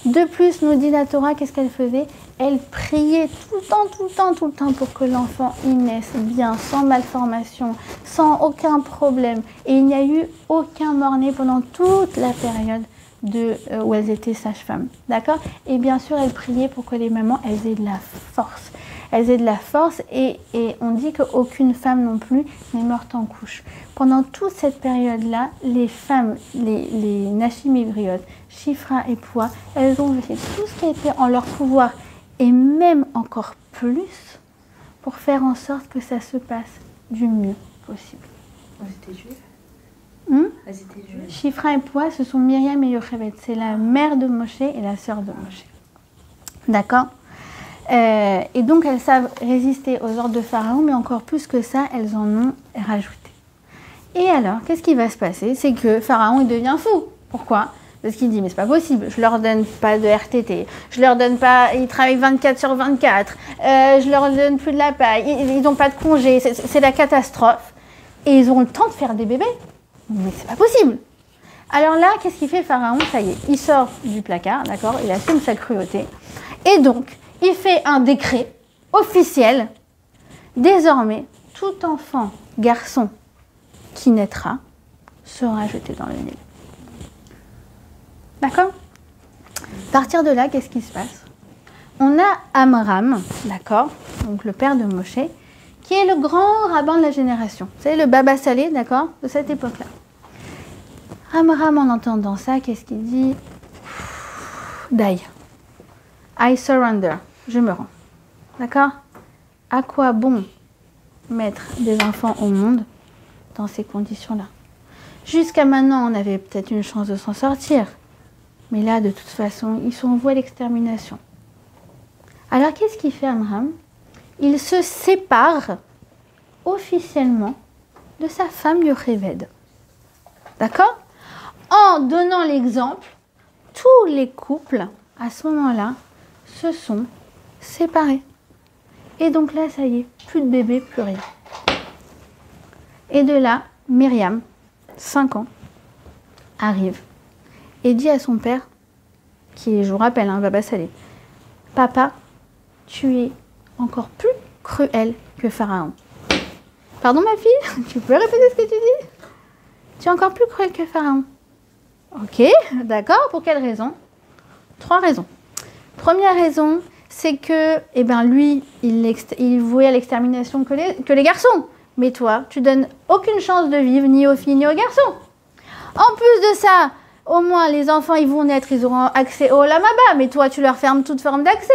Speaker 1: De plus, nous dit la Torah, qu'est-ce qu'elle faisait? Elle priait tout le temps pour que l'enfant y naisse bien, sans malformation, sans aucun problème. Et il n'y a eu aucun mort-né pendant toute la période où elles étaient sages-femmes. D'accord? Et bien sûr, elle priait pour que les mamans, elles aient de la force. Elles aient de la force et on dit qu'aucune femme non plus n'est morte en couche. Pendant toute cette période-là, les femmes, les Nashim ivriotes, Shifra et Poua, elles ont fait tout ce qui était en leur pouvoir et même encore plus pour faire en sorte que ça se passe du mieux possible.
Speaker 3: Elles étaient juives. Elles étaient juives.
Speaker 1: Shifra et Poua, ce sont Myriam et Yocheved. C'est la mère de Moshe et la sœur de Moshe. D'accord? Et donc elles savent résister aux ordres de Pharaon, mais encore plus que ça, elles en ont rajouté. Et alors, qu'est-ce qui va se passer? C'est que Pharaon, il devient fou. Pourquoi? Parce qu'il dit, mais c'est pas possible, je leur donne pas de RTT, je leur donne pas, ils travaillent 24/24, je leur donne plus de la paille, ils n'ont pas de congé, c'est la catastrophe. Et ils ont le temps de faire des bébés. Mais c'est pas possible. Alors là, qu'est-ce qu'il fait Pharaon? Ça y est, il sort du placard, d'accord? Il assume sa cruauté. Et donc, il fait un décret officiel. Désormais, tout enfant, garçon, qui naîtra, sera jeté dans le Nil. D'accord? À partir de là, qu'est-ce qui se passe? On a Amram, d'accord? Donc le père de Moshe, qui est le grand rabbin de la génération. Vous savez, le Baba Salé, d'accord? De cette époque-là. Amram, en entendant ça, qu'est-ce qu'il dit? Die. I surrender. Je me rends. D'accord? À quoi bon mettre des enfants au monde dans ces conditions-là? Jusqu'à maintenant, on avait peut-être une chance de s'en sortir. Mais là, de toute façon, ils sont voués à l'extermination. Alors, qu'est-ce qu'il fait, Amram? Il se sépare officiellement de sa femme Yocheved. D'accord? En donnant l'exemple, tous les couples, à ce moment-là, se sont séparés. Et donc là, ça y est, plus de bébé, plus rien. Et de là, Myriam, 5 ans, arrive et dit à son père, qui est, je vous rappelle, Baba Salé, papa, tu es encore plus cruel que Pharaon. Pardon ma fille, tu peux répéter ce que tu dis? Tu es encore plus cruel que Pharaon. Ok, d'accord, pour quelle raison? 3 raisons. Première raison, c'est que lui, il vouait à l'extermination que les garçons. Mais toi, tu donnes aucune chance de vivre ni aux filles ni aux garçons. En plus de ça, au moins les enfants, ils vont naître, ils auront accès au Olam Haba, mais toi, tu leur fermes toute forme d'accès.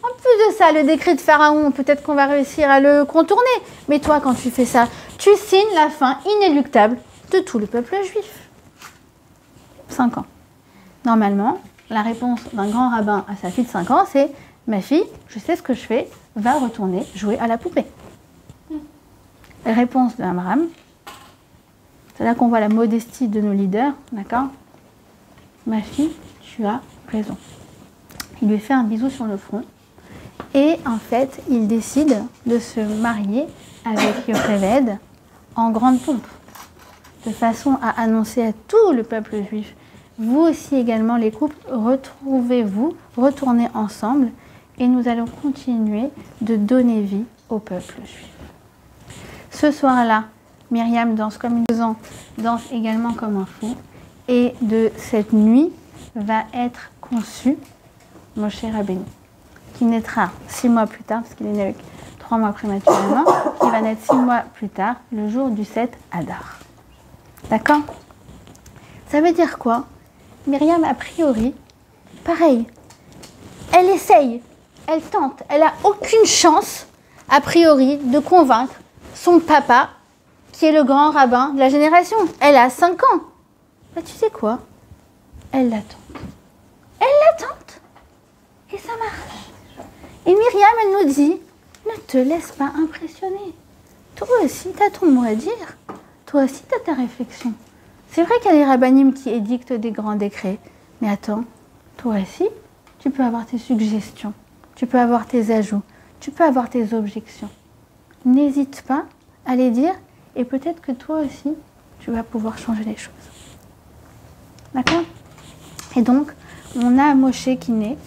Speaker 1: En plus de ça, le décret de Pharaon, peut-être qu'on va réussir à le contourner. Mais toi, quand tu fais ça, tu signes la fin inéluctable de tout le peuple juif. 5 ans. Normalement, la réponse d'un grand rabbin à sa fille de 5 ans, c'est « Ma fille, je sais ce que je fais, va retourner jouer à la poupée. » La réponse d'Amram, c'est là qu'on voit la modestie de nos leaders, d'accord? « Ma fille, tu as raison. » Il lui fait un bisou sur le front. Et en fait, il décide de se marier avec Yocheved en grande pompe, de façon à annoncer à tout le peuple juif, vous aussi également les couples, retrouvez-vous, retournez ensemble et nous allons continuer de donner vie au peuple juif. Ce soir-là, Myriam danse comme une ans, danse également comme un fou, et de cette nuit va être conçu Moshe Rabbeinu, qui naîtra 6 mois plus tard, parce qu'il est né avec 3 mois prématurément, qui va naître 6 mois plus tard, le jour du 7 Adar. D'accord? Ça veut dire quoi? Myriam, a priori, pareil, elle essaye, elle tente, elle n'a aucune chance, a priori, de convaincre son papa, qui est le grand rabbin de la génération. Elle a 5 ans. Bah, tu sais quoi? Elle l'attend. Elle l'attend. Et ça marche. Et Myriam, elle nous dit, ne te laisse pas impressionner. Toi aussi, tu as ton mot à dire. Toi aussi, tu as ta réflexion. C'est vrai qu'il y a les rabbinim qui édictent des grands décrets. Mais attends, toi aussi, tu peux avoir tes suggestions. Tu peux avoir tes ajouts. Tu peux avoir tes objections. N'hésite pas à les dire. Et peut-être que toi aussi, tu vas pouvoir changer les choses. D'accord? Et donc, on a Moshe qui naît.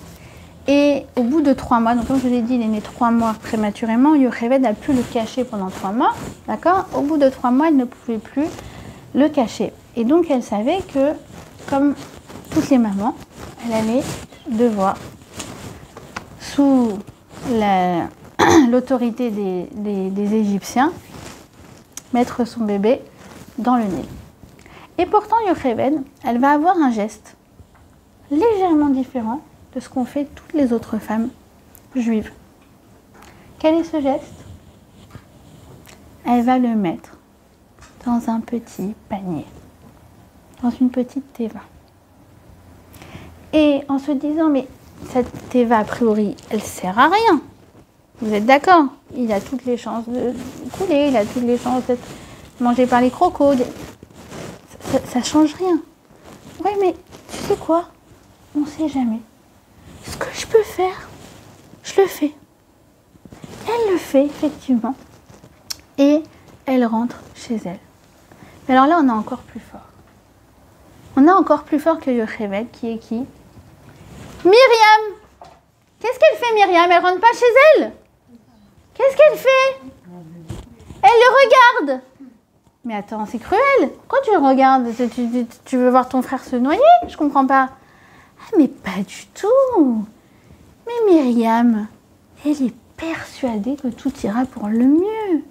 Speaker 1: Et au bout de 3 mois, donc comme je vous l'ai dit, il est né 3 mois prématurément, Yocheved a pu le cacher pendant 3 mois, d'accord? Au bout de 3 mois, elle ne pouvait plus le cacher. Et donc, elle savait que, comme toutes les mamans, elle allait devoir, sous l'autorité des Égyptiens, mettre son bébé dans le Nil. Et pourtant, Yocheved, elle va avoir un geste légèrement différent de ce qu'ont fait toutes les autres femmes juives. Quel est ce geste? Elle va le mettre dans un petit panier, dans une petite teva. Et en se disant, mais cette teva, a priori, elle sert à rien. Vous êtes d'accord? Il a toutes les chances de couler, il a toutes les chances d'être mangé par les crocos. Ça change rien. Oui, mais tu sais quoi? On ne sait jamais. Ce que je peux faire, je le fais. Elle le fait, effectivement. Et elle rentre chez elle. Mais alors là, on est encore plus fort. On est encore plus fort que Yocheved, qui est qui? Myriam! Qu'est-ce qu'elle fait, Myriam? Elle rentre pas chez elle? Qu'est-ce qu'elle fait? Elle le regarde. Mais attends, c'est cruel. Pourquoi tu le regardes? Tu veux voir ton frère se noyer? Je comprends pas. Ah, mais pas du tout. Mais Myriam, elle est persuadée que tout ira pour le mieux.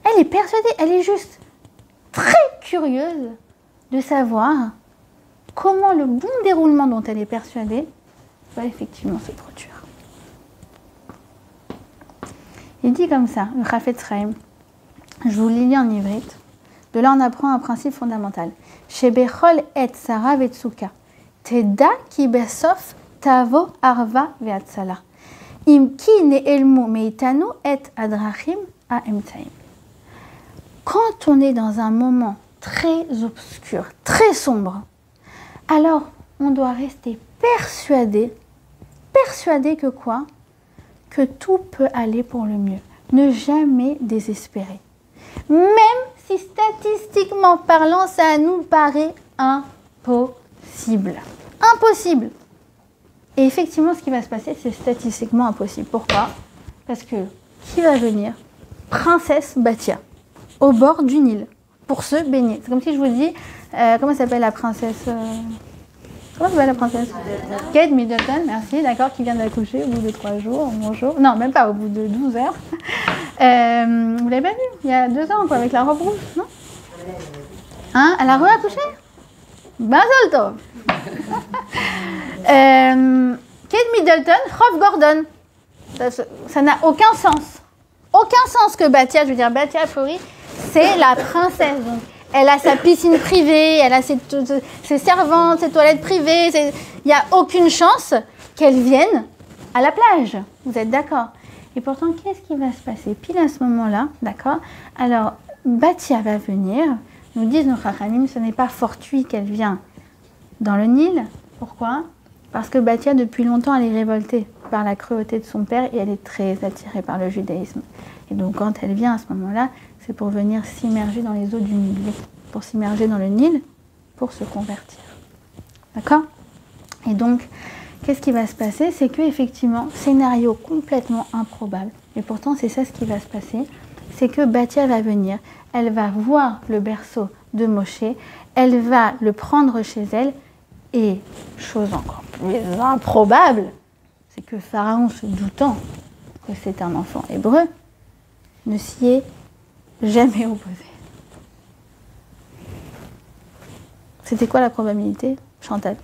Speaker 1: Elle est persuadée, elle est juste très curieuse de savoir comment le bon déroulement dont elle est persuadée va effectivement se produire. Il dit comme ça, le Chafetz Chaim, je vous le lis en ivrite. De là, on apprend un principe fondamental. Shebechol et Sarah vetsuka, teda ki besof tavo arva ve'atzala. Im ki ne'elmu meitanu et adrachim ha'emtaim. Quand on est dans un moment très obscur, très sombre, alors on doit rester persuadé que quoi? Que tout peut aller pour le mieux. Ne jamais désespérer. Même si statistiquement parlant, ça nous paraît impossible. Impossible. Et effectivement, ce qui va se passer, c'est statistiquement impossible. Pourquoi? Parce que qui va venir? Princesse Batia, au bord du Nil, pour se baigner. C'est comme si je vous dis, comment s'appelle la princesse Comment s'appelle la princesse? Kate Middleton, merci, d'accord, qui vient d'accoucher au bout de 3 jours, bonjour. Non, même pas, au bout de 12 heures. Vous l'avez pas vu? Il y a 2 ans, quoi, avec la robe rouge, non? Hein? Elle a re-accouché? Basal Kate Middleton, Hoff Gordon. Ça n'a aucun sens. Aucun sens que Batia, je veux dire, Batia Fori, c'est la princesse. Donc, elle a sa piscine privée, elle a ses servantes, ses toilettes privées. Il n'y a aucune chance qu'elle vienne à la plage. Vous êtes d'accord? Et pourtant, qu'est-ce qui va se passer? Pile à ce moment-là, d'accord? Alors, Batia va venir. Nous disent nos Chachamim, ce n'est pas fortuit qu'elle vient dans le Nil. Pourquoi? Parce que Batia, depuis longtemps, elle est révoltée par la cruauté de son père et elle est très attirée par le judaïsme. Et donc, quand elle vient à ce moment-là, c'est pour venir s'immerger dans les eaux du Nil, pour s'immerger dans le Nil, pour se convertir. D'accord? Et donc, qu'est-ce qui va se passer? C'est qu'effectivement, scénario complètement improbable, et pourtant c'est ça ce qui va se passer, c'est que Batia va venir, elle va voir le berceau de Moshe, elle va le prendre chez elle, et chose encore plus improbable, c'est que Pharaon, se doutant que c'est un enfant hébreu, ne s'y est jamais opposé. C'était quoi la probabilité, Chantal?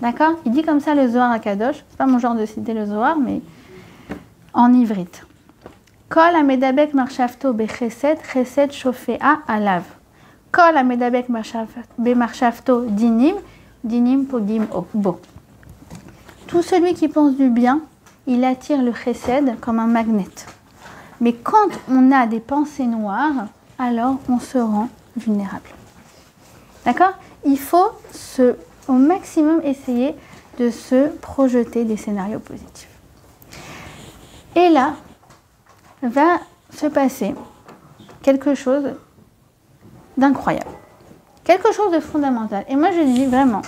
Speaker 1: D'accord? Il dit comme ça le Zohar à Kadosh. C'est pas mon genre de citer le Zohar, mais en ivrite. Kol amedabek marshafto bechesed, chesed shofea alav. Kol amedabek marshafto dinim, dinim pogim bo. Tout celui qui pense du bien, il attire le chesed comme un magnet. Mais quand on a des pensées noires, alors on se rend vulnérable. D'accord? Il faut au maximum essayer de se projeter des scénarios positifs. Et là, va se passer quelque chose d'incroyable. Quelque chose de fondamental. Et moi, je dis vraiment,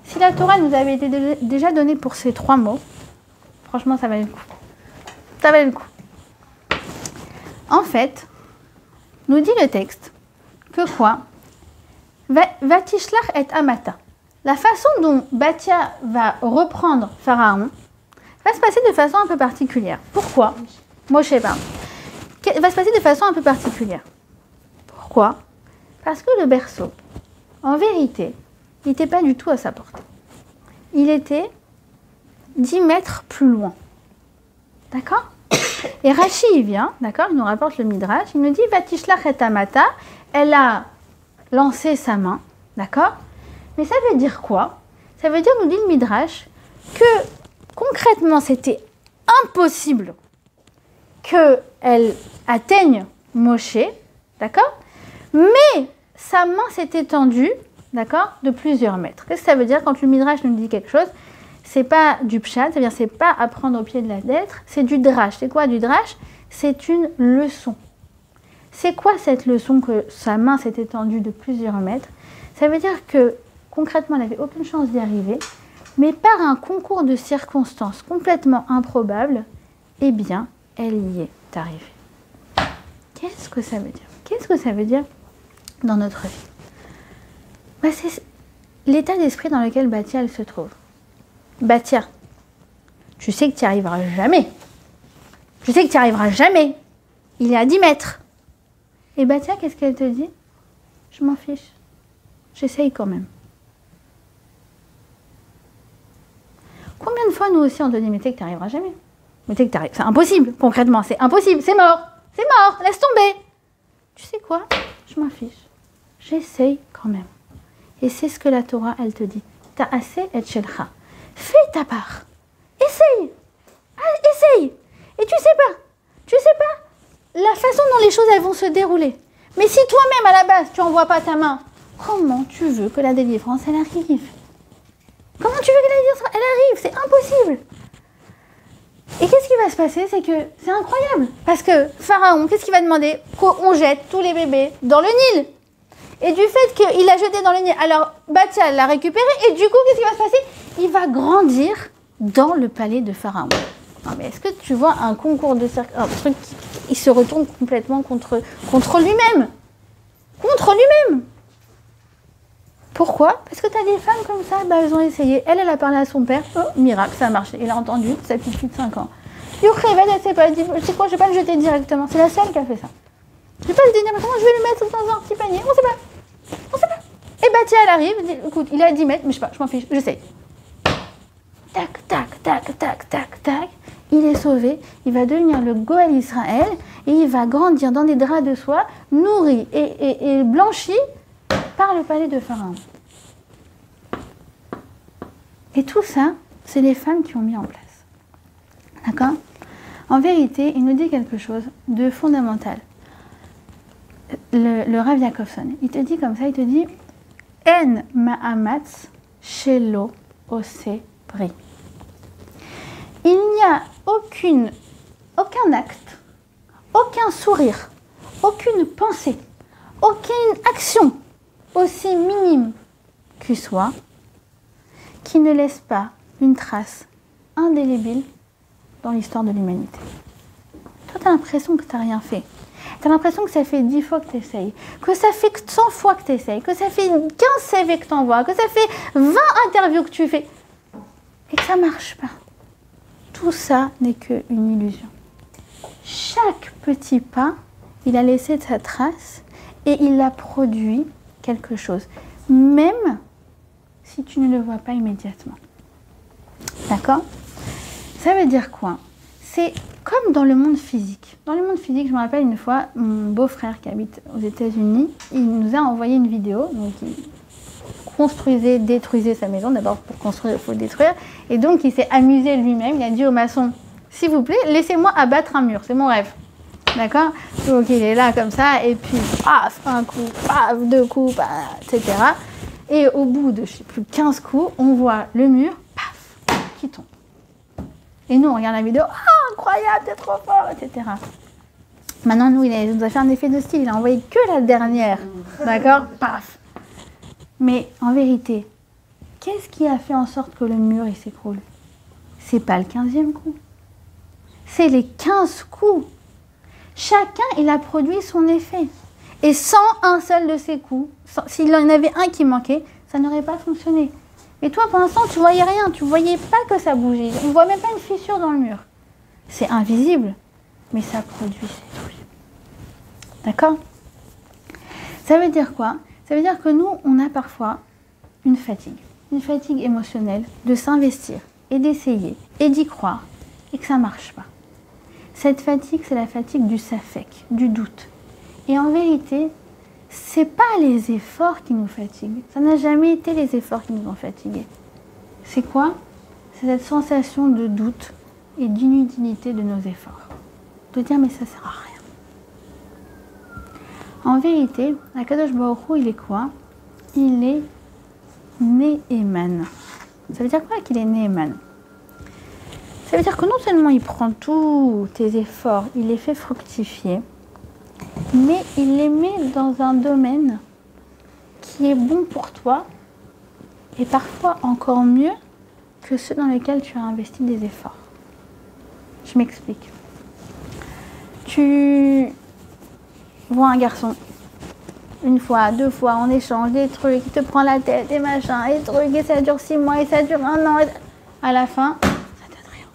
Speaker 1: si la Torah nous avait été déjà donnée pour ces 3 mots, franchement, ça valait le coup. Ça valait le coup. En fait, nous dit le texte que quoi? Vatishlach et Amata. La façon dont Batia va reprendre Pharaon va se passer de façon un peu particulière. Pourquoi? Moshe parle. Va se passer de façon un peu particulière. Pourquoi? Parce que le berceau, en vérité, il n'était pas du tout à sa portée. Il était 10 mètres plus loin. D'accord? Et Rashi, il vient, d'accord, il nous rapporte le Midrash, il nous dit Vatishlach et Amata, elle a lancé sa main, d'accord. Mais ça veut dire quoi? Ça veut dire, nous dit le Midrash, que concrètement, c'était impossible qu'elle atteigne Moshe, d'accord? Mais sa main s'est étendue, d'accord, de plusieurs mètres. Qu'est-ce que ça veut dire quand le Midrash nous dit quelque chose? C'est pas du pshat, c'est-à-dire c'est pas à prendre au pied de la lettre, c'est du drash. C'est quoi du drash? C'est une leçon. C'est quoi cette leçon que sa main s'est étendue de plusieurs mètres? Ça veut dire que concrètement, elle n'avait aucune chance d'y arriver, mais par un concours de circonstances complètement improbable, eh bien, elle y est arrivée. Qu'est-ce que ça veut dire? Qu'est-ce que ça veut dire dans notre vie? Bah, c'est l'état d'esprit dans lequel Batia elle se trouve. Batia, tu sais que tu n'y arriveras jamais. Tu sais que tu n'y arriveras jamais. Il est à 10 mètres. Et Batia, qu'est-ce qu'elle te dit? Je m'en fiche. J'essaye quand même. Combien de fois nous aussi on te dit mais tu sais que tu n'y arriveras jamais. Mais tu sais que tu arrives. C'est impossible, concrètement, c'est impossible, c'est mort. C'est mort, laisse tomber. Tu sais quoi? Je m'en fiche. J'essaye quand même. Et c'est ce que la Torah, elle te dit. Ta'aseh et shelcha. Fais ta part. Essaye. Essaye. Et tu sais pas la façon dont les choses elles vont se dérouler. Mais si toi-même à la base tu n'envoies pas ta main, comment tu veux que la délivrance elle arrive? Comment tu veux que la délivrance elle arrive? C'est impossible. Et qu'est-ce qui va se passer? C'est que c'est incroyable. Parce que Pharaon, qu'est-ce qu'il va demander? Qu'on jette tous les bébés dans le Nil. Et du fait qu'il l'a jeté dans le Nil, alors Batia l'a récupéré. Et du coup, qu'est-ce qui va se passer? Il va grandir dans le palais de Pharaon. Non, mais est-ce que tu vois un concours de un truc qui se retourne complètement contre lui-même? Contre lui-même. Pourquoi? Parce que tu as des femmes comme ça, bah, elles ont essayé. Elle a parlé à son père. Oh, miracle, ça a marché. Il a entendu, ça fait plus de 5 ans. Yocheved, elle sait pas. Elle dit, tu sais quoi, je vais pas le jeter directement. C'est la seule qui a fait ça. Je vais pas le dire, mais comment je vais le mettre dans un petit panier? On sait pas. Et Batia, elle arrive, elle dit, écoute, il est à 10 mètres, mais je sais pas, je m'en fiche, j'essaye. Tac, tac, tac, tac, tac, tac. Il est sauvé, il va devenir le Goël Israël et il va grandir dans des draps de soie, nourri et blanchi par le palais de Pharaon. Et tout ça, c'est les femmes qui ont mis en place. D'accord? En vérité, il nous dit quelque chose de fondamental. Le Rav Yakovson, il te dit comme ça, il te dit En ma'amatz shelo ose pri. Il n'y a aucun acte, aucun sourire, aucune pensée, aucune action aussi minime que soit, qui ne laisse pas une trace indélébile dans l'histoire de l'humanité. Toi, tu as l'impression que tu n'as rien fait. Tu as l'impression que ça fait 10 fois que tu essayes, que ça fait 100 fois que tu essayes, que ça fait 15 CV que tu envoies, que ça fait 20 interviews que tu fais, et que ça ne marche pas. Tout ça n'est qu'une illusion. Chaque petit pas, il a laissé sa trace et il a produit quelque chose, même si tu ne le vois pas immédiatement. D'accord? Ça veut dire quoi? C'est comme dans le monde physique. Dans le monde physique, je me rappelle une fois, mon beau-frère qui habite aux États-Unis, il nous a envoyé une vidéo. Donc il construisait, détruisait sa maison. D'abord, pour construire, il faut le détruire. Et donc, il s'est amusé lui-même. Il a dit au maçon, s'il vous plaît, laissez-moi abattre un mur. C'est mon rêve. D'accord? Donc, il est là comme ça. Et puis, paf, un coup, paf, 2 coups, paf, etc. Et au bout de, je ne sais plus, 15 coups, on voit le mur, paf, qui tombe. Et nous, on regarde la vidéo, ah, incroyable, t'es trop fort, etc. Maintenant, nous, il nous a fait un effet de style, il a envoyé que la dernière, d'accord? Paf. Mais en vérité, qu'est-ce qui a fait en sorte que le mur, il s'écroule? C'est pas le 15e coup. C'est les 15 coups. Chacun, il a produit son effet. Et sans un seul de ces coups, s'il y en avait un qui manquait, ça n'aurait pas fonctionné. Et toi, pour l'instant, tu voyais rien, tu voyais pas que ça bougeait. On ne voit même pas une fissure dans le mur. C'est invisible, mais ça produit ces trucs. D'accord? Ça veut dire quoi? Ça veut dire que nous, on a parfois une fatigue émotionnelle de s'investir et d'essayer et d'y croire et que ça ne marche pas. Cette fatigue, c'est la fatigue du safek, du doute. Et en vérité, c'est pas les efforts qui nous fatiguent. Ça n'a jamais été les efforts qui nous ont fatigués. C'est quoi? C'est cette sensation de doute et d'inutilité de nos efforts. De dire, mais ça sert à rien. En vérité, Akadosh Baruch Hu, il est quoi? Il est Ne'eman. Ça veut dire quoi qu'il est Ne'eman? Ça veut dire que non seulement il prend tous tes efforts, il les fait fructifier, mais il les met dans un domaine qui est bon pour toi et parfois encore mieux que ceux dans lesquels tu as investi des efforts. Je m'explique. Tu vois un garçon, une fois, deux fois, en échange, des trucs, il te prend la tête, des machins, des trucs, et ça dure 6 mois, et ça dure 1 an, et à la fin, ça donne rien.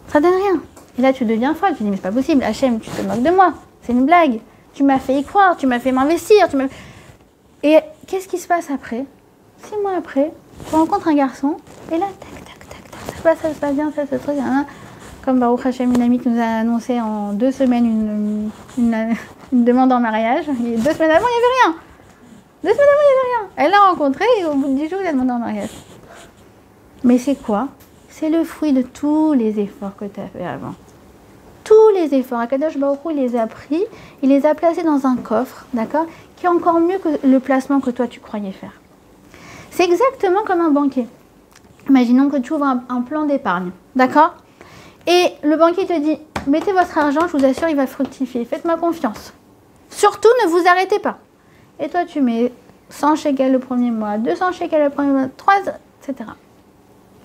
Speaker 1: Ça donne rien. Et là, tu deviens folle, tu dis, mais c'est pas possible, Hachem, tu te moques de moi, c'est une blague. Tu m'as fait y croire, tu m'as fait m'investir, Et qu'est-ce qui se passe après? 6 mois après, tu rencontres un garçon, et là, tac, tac, tac, tac, ça se passe bien, ça, ce truc, hein. Comme Baruch Hashem, une amie qui nous a annoncé en 2 semaines une demande en mariage. Et 2 semaines avant, il n'y avait rien. 2 semaines avant, il n'y avait rien. Elle l'a rencontré et au bout de 10 jours, il a demandé en mariage. Mais c'est quoi? C'est le fruit de tous les efforts que tu as fait avant. Tous les efforts. Akadosh Baruch Hu, il les a pris, il les a placés dans un coffre, d'accord, qui est encore mieux que le placement que toi, tu croyais faire. C'est exactement comme un banquier. Imaginons que tu ouvres un plan d'épargne, d'accord? Et le banquier te dit, mettez votre argent, je vous assure, il va fructifier. Faites-moi confiance. Surtout, ne vous arrêtez pas. Et toi, tu mets 100 shekels le premier mois, 200 shekels le premier mois, 3, etc.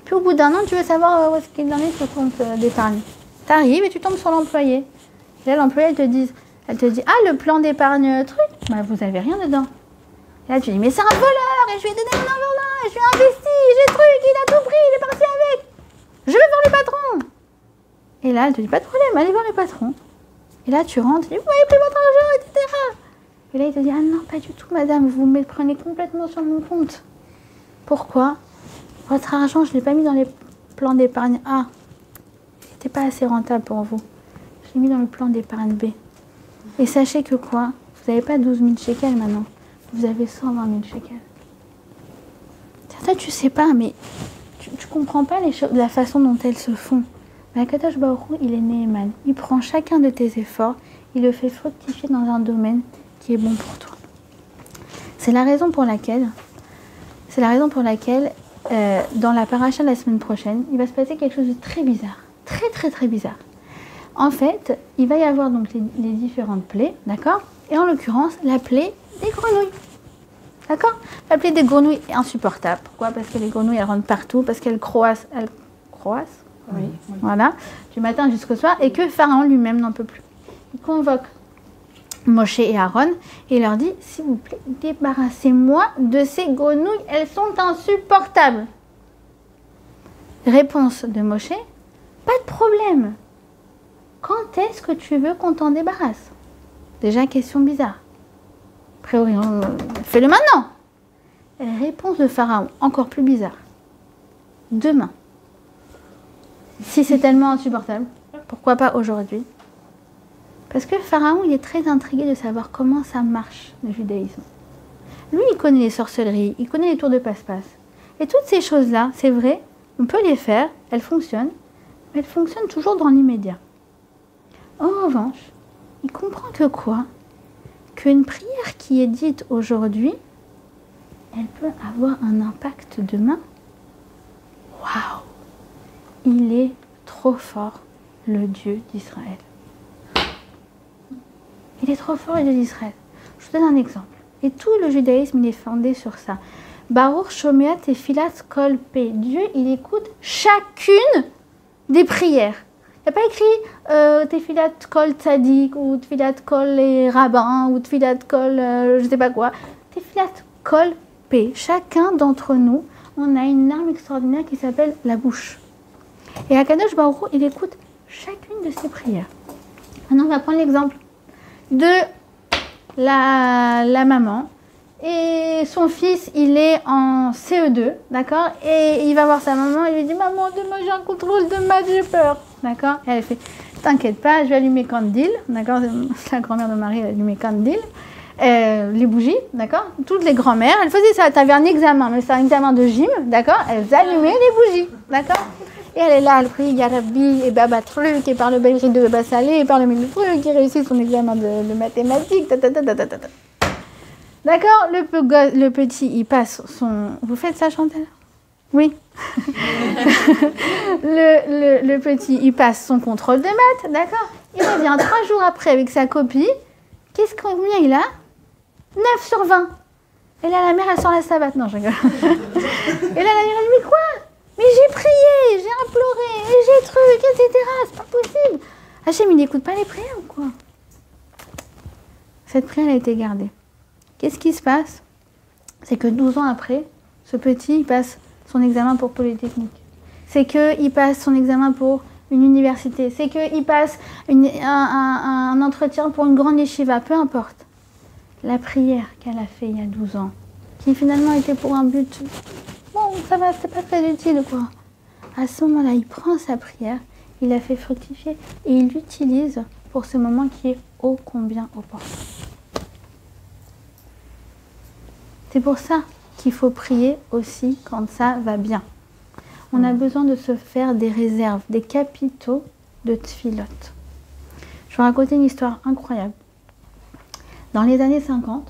Speaker 1: Puis au bout d'un an, tu veux savoir où est-ce qu'il en est sur ton compte d'épargne. Tu arrives et tu tombes sur l'employé. Et là, l'employé, elle te dit, ah, le plan d'épargne truc, bah, vous n'avez rien dedans. Et là, tu dis, mais c'est un voleur, et je lui ai donné mon argent là, et je lui ai investi, j'ai truc, il a tout pris, il est parti avec. Je vais voir le patron. Et là, elle te dit, pas de problème, allez voir le patron. Et là, tu rentres, tu dis, vous m'avez pris votre argent, etc. Et là, il te dit, ah non, pas du tout, madame, vous me prenez complètement sur mon compte. Pourquoi? Votre argent, je ne l'ai pas mis dans les plans d'épargne A. Il n'était pas assez rentable pour vous. Je l'ai mis dans le plan d'épargne B. Et sachez que quoi? Vous n'avez pas 12 000 shekels maintenant. Vous avez 120 000 shekels. Certains, tu ne sais pas, mais tu ne comprends pas les choses, la façon dont elles se font. Mais Akadosh Baruch Hu, il est Ne'eman. Il prend chacun de tes efforts, il le fait fructifier dans un domaine qui est bon pour toi. C'est la raison pour laquelle, dans la paracha de la semaine prochaine, il va se passer quelque chose de très bizarre. Très, très, très bizarre. En fait, il va y avoir donc les différentes plaies, d'accord? Et en l'occurrence, la plaie des grenouilles. D'accord? La plaie des grenouilles est insupportable. Pourquoi? Parce que les grenouilles, elles rentrent partout, parce qu'elles croassent. Oui. Voilà, du matin jusqu'au soir, et que Pharaon lui-même n'en peut plus. Il convoque Moshe et Aaron et il leur dit, s'il vous plaît, débarrassez-moi de ces grenouilles, elles sont insupportables. Réponse de Moshe, pas de problème. Quand est-ce que tu veux qu'on t'en débarrasse? Déjà, question bizarre. A priori, fais-le maintenant. Réponse de Pharaon, encore plus bizarre. Demain. Si c'est tellement insupportable, pourquoi pas aujourd'hui? Parce que Pharaon, il est très intrigué de savoir comment ça marche, le judaïsme. Lui, il connaît les sorcelleries, il connaît les tours de passe-passe. Et toutes ces choses-là, c'est vrai, on peut les faire, elles fonctionnent, mais elles fonctionnent toujours dans l'immédiat. En revanche, il comprend que quoi? Qu'une prière qui est dite aujourd'hui, elle peut avoir un impact demain. Waouh! Il est trop fort, le Dieu d'Israël. Il est trop fort, le Dieu d'Israël. Je vous donne un exemple. Et tout le judaïsme, il est fondé sur ça. Baruch Shomea Tefilat Kol Pe. Dieu, il écoute chacune des prières. Il n'y a pas écrit Tefilat Kol Tzadik, ou Tefilat Kol les rabbins, ou Tefilat Kol je ne sais pas quoi. Tefilat Kol Pe. Chacun d'entre nous, on a une arme extraordinaire qui s'appelle la bouche. Et Akadosh Baruch Hu, il écoute chacune de ses prières. Maintenant, on va prendre l'exemple de la maman. Et son fils, il est en CE2, d'accord? Et il va voir sa maman et lui dit, maman, demain j'ai un contrôle de maths, j'ai peur. D'accord? Et elle fait, t'inquiète pas, je vais allumer candile, d'accord? La grand-mère de Marie, elle allumait candile. Les bougies, d'accord? Toutes les grand-mères, elles faisaient ça. Tu avais un examen, mais c'est un examen de gym, d'accord? Elles allumaient les bougies, d'accord? Et elle est là, elle prie, Ya Rabbi, et Baba truc, et par le bel riz de Baba Salé, et par le mille truc, qui réussit son examen de mathématiques, D'accord? Le petit, il passe son... Vous faites ça, Chantal? Oui. le petit, il passe son contrôle de maths, d'accord? Il revient 3 jours après avec sa copie. Combien il a? 9 sur 20. Et là, la mère, elle sort la savate. Non, je rigole. Et là, la mère, elle dit, mais quoi? Mais j'ai prié, j'ai imploré, et j'ai truc, etc. C'est pas possible. Hachem, il n'écoute pas les prières ou quoi? Cette prière a été gardée. Qu'est-ce qui se passe? C'est que 12 ans après, ce petit, il passe son examen pour Polytechnique. C'est qu'il passe son examen pour une université. C'est qu'il passe un entretien pour une grande yeshiva. Peu importe. La prière qu'elle a fait il y a 12 ans, qui finalement était pour un but... Bon, ça va, c'est pas très utile, quoi. À ce moment-là, il prend sa prière, il la fait fructifier et il l'utilise pour ce moment qui est ô combien opportun. C'est pour ça qu'il faut prier aussi quand ça va bien. On a besoin de se faire des réserves, des capitaux de tfilot. Je vais raconter une histoire incroyable. Dans les années 50,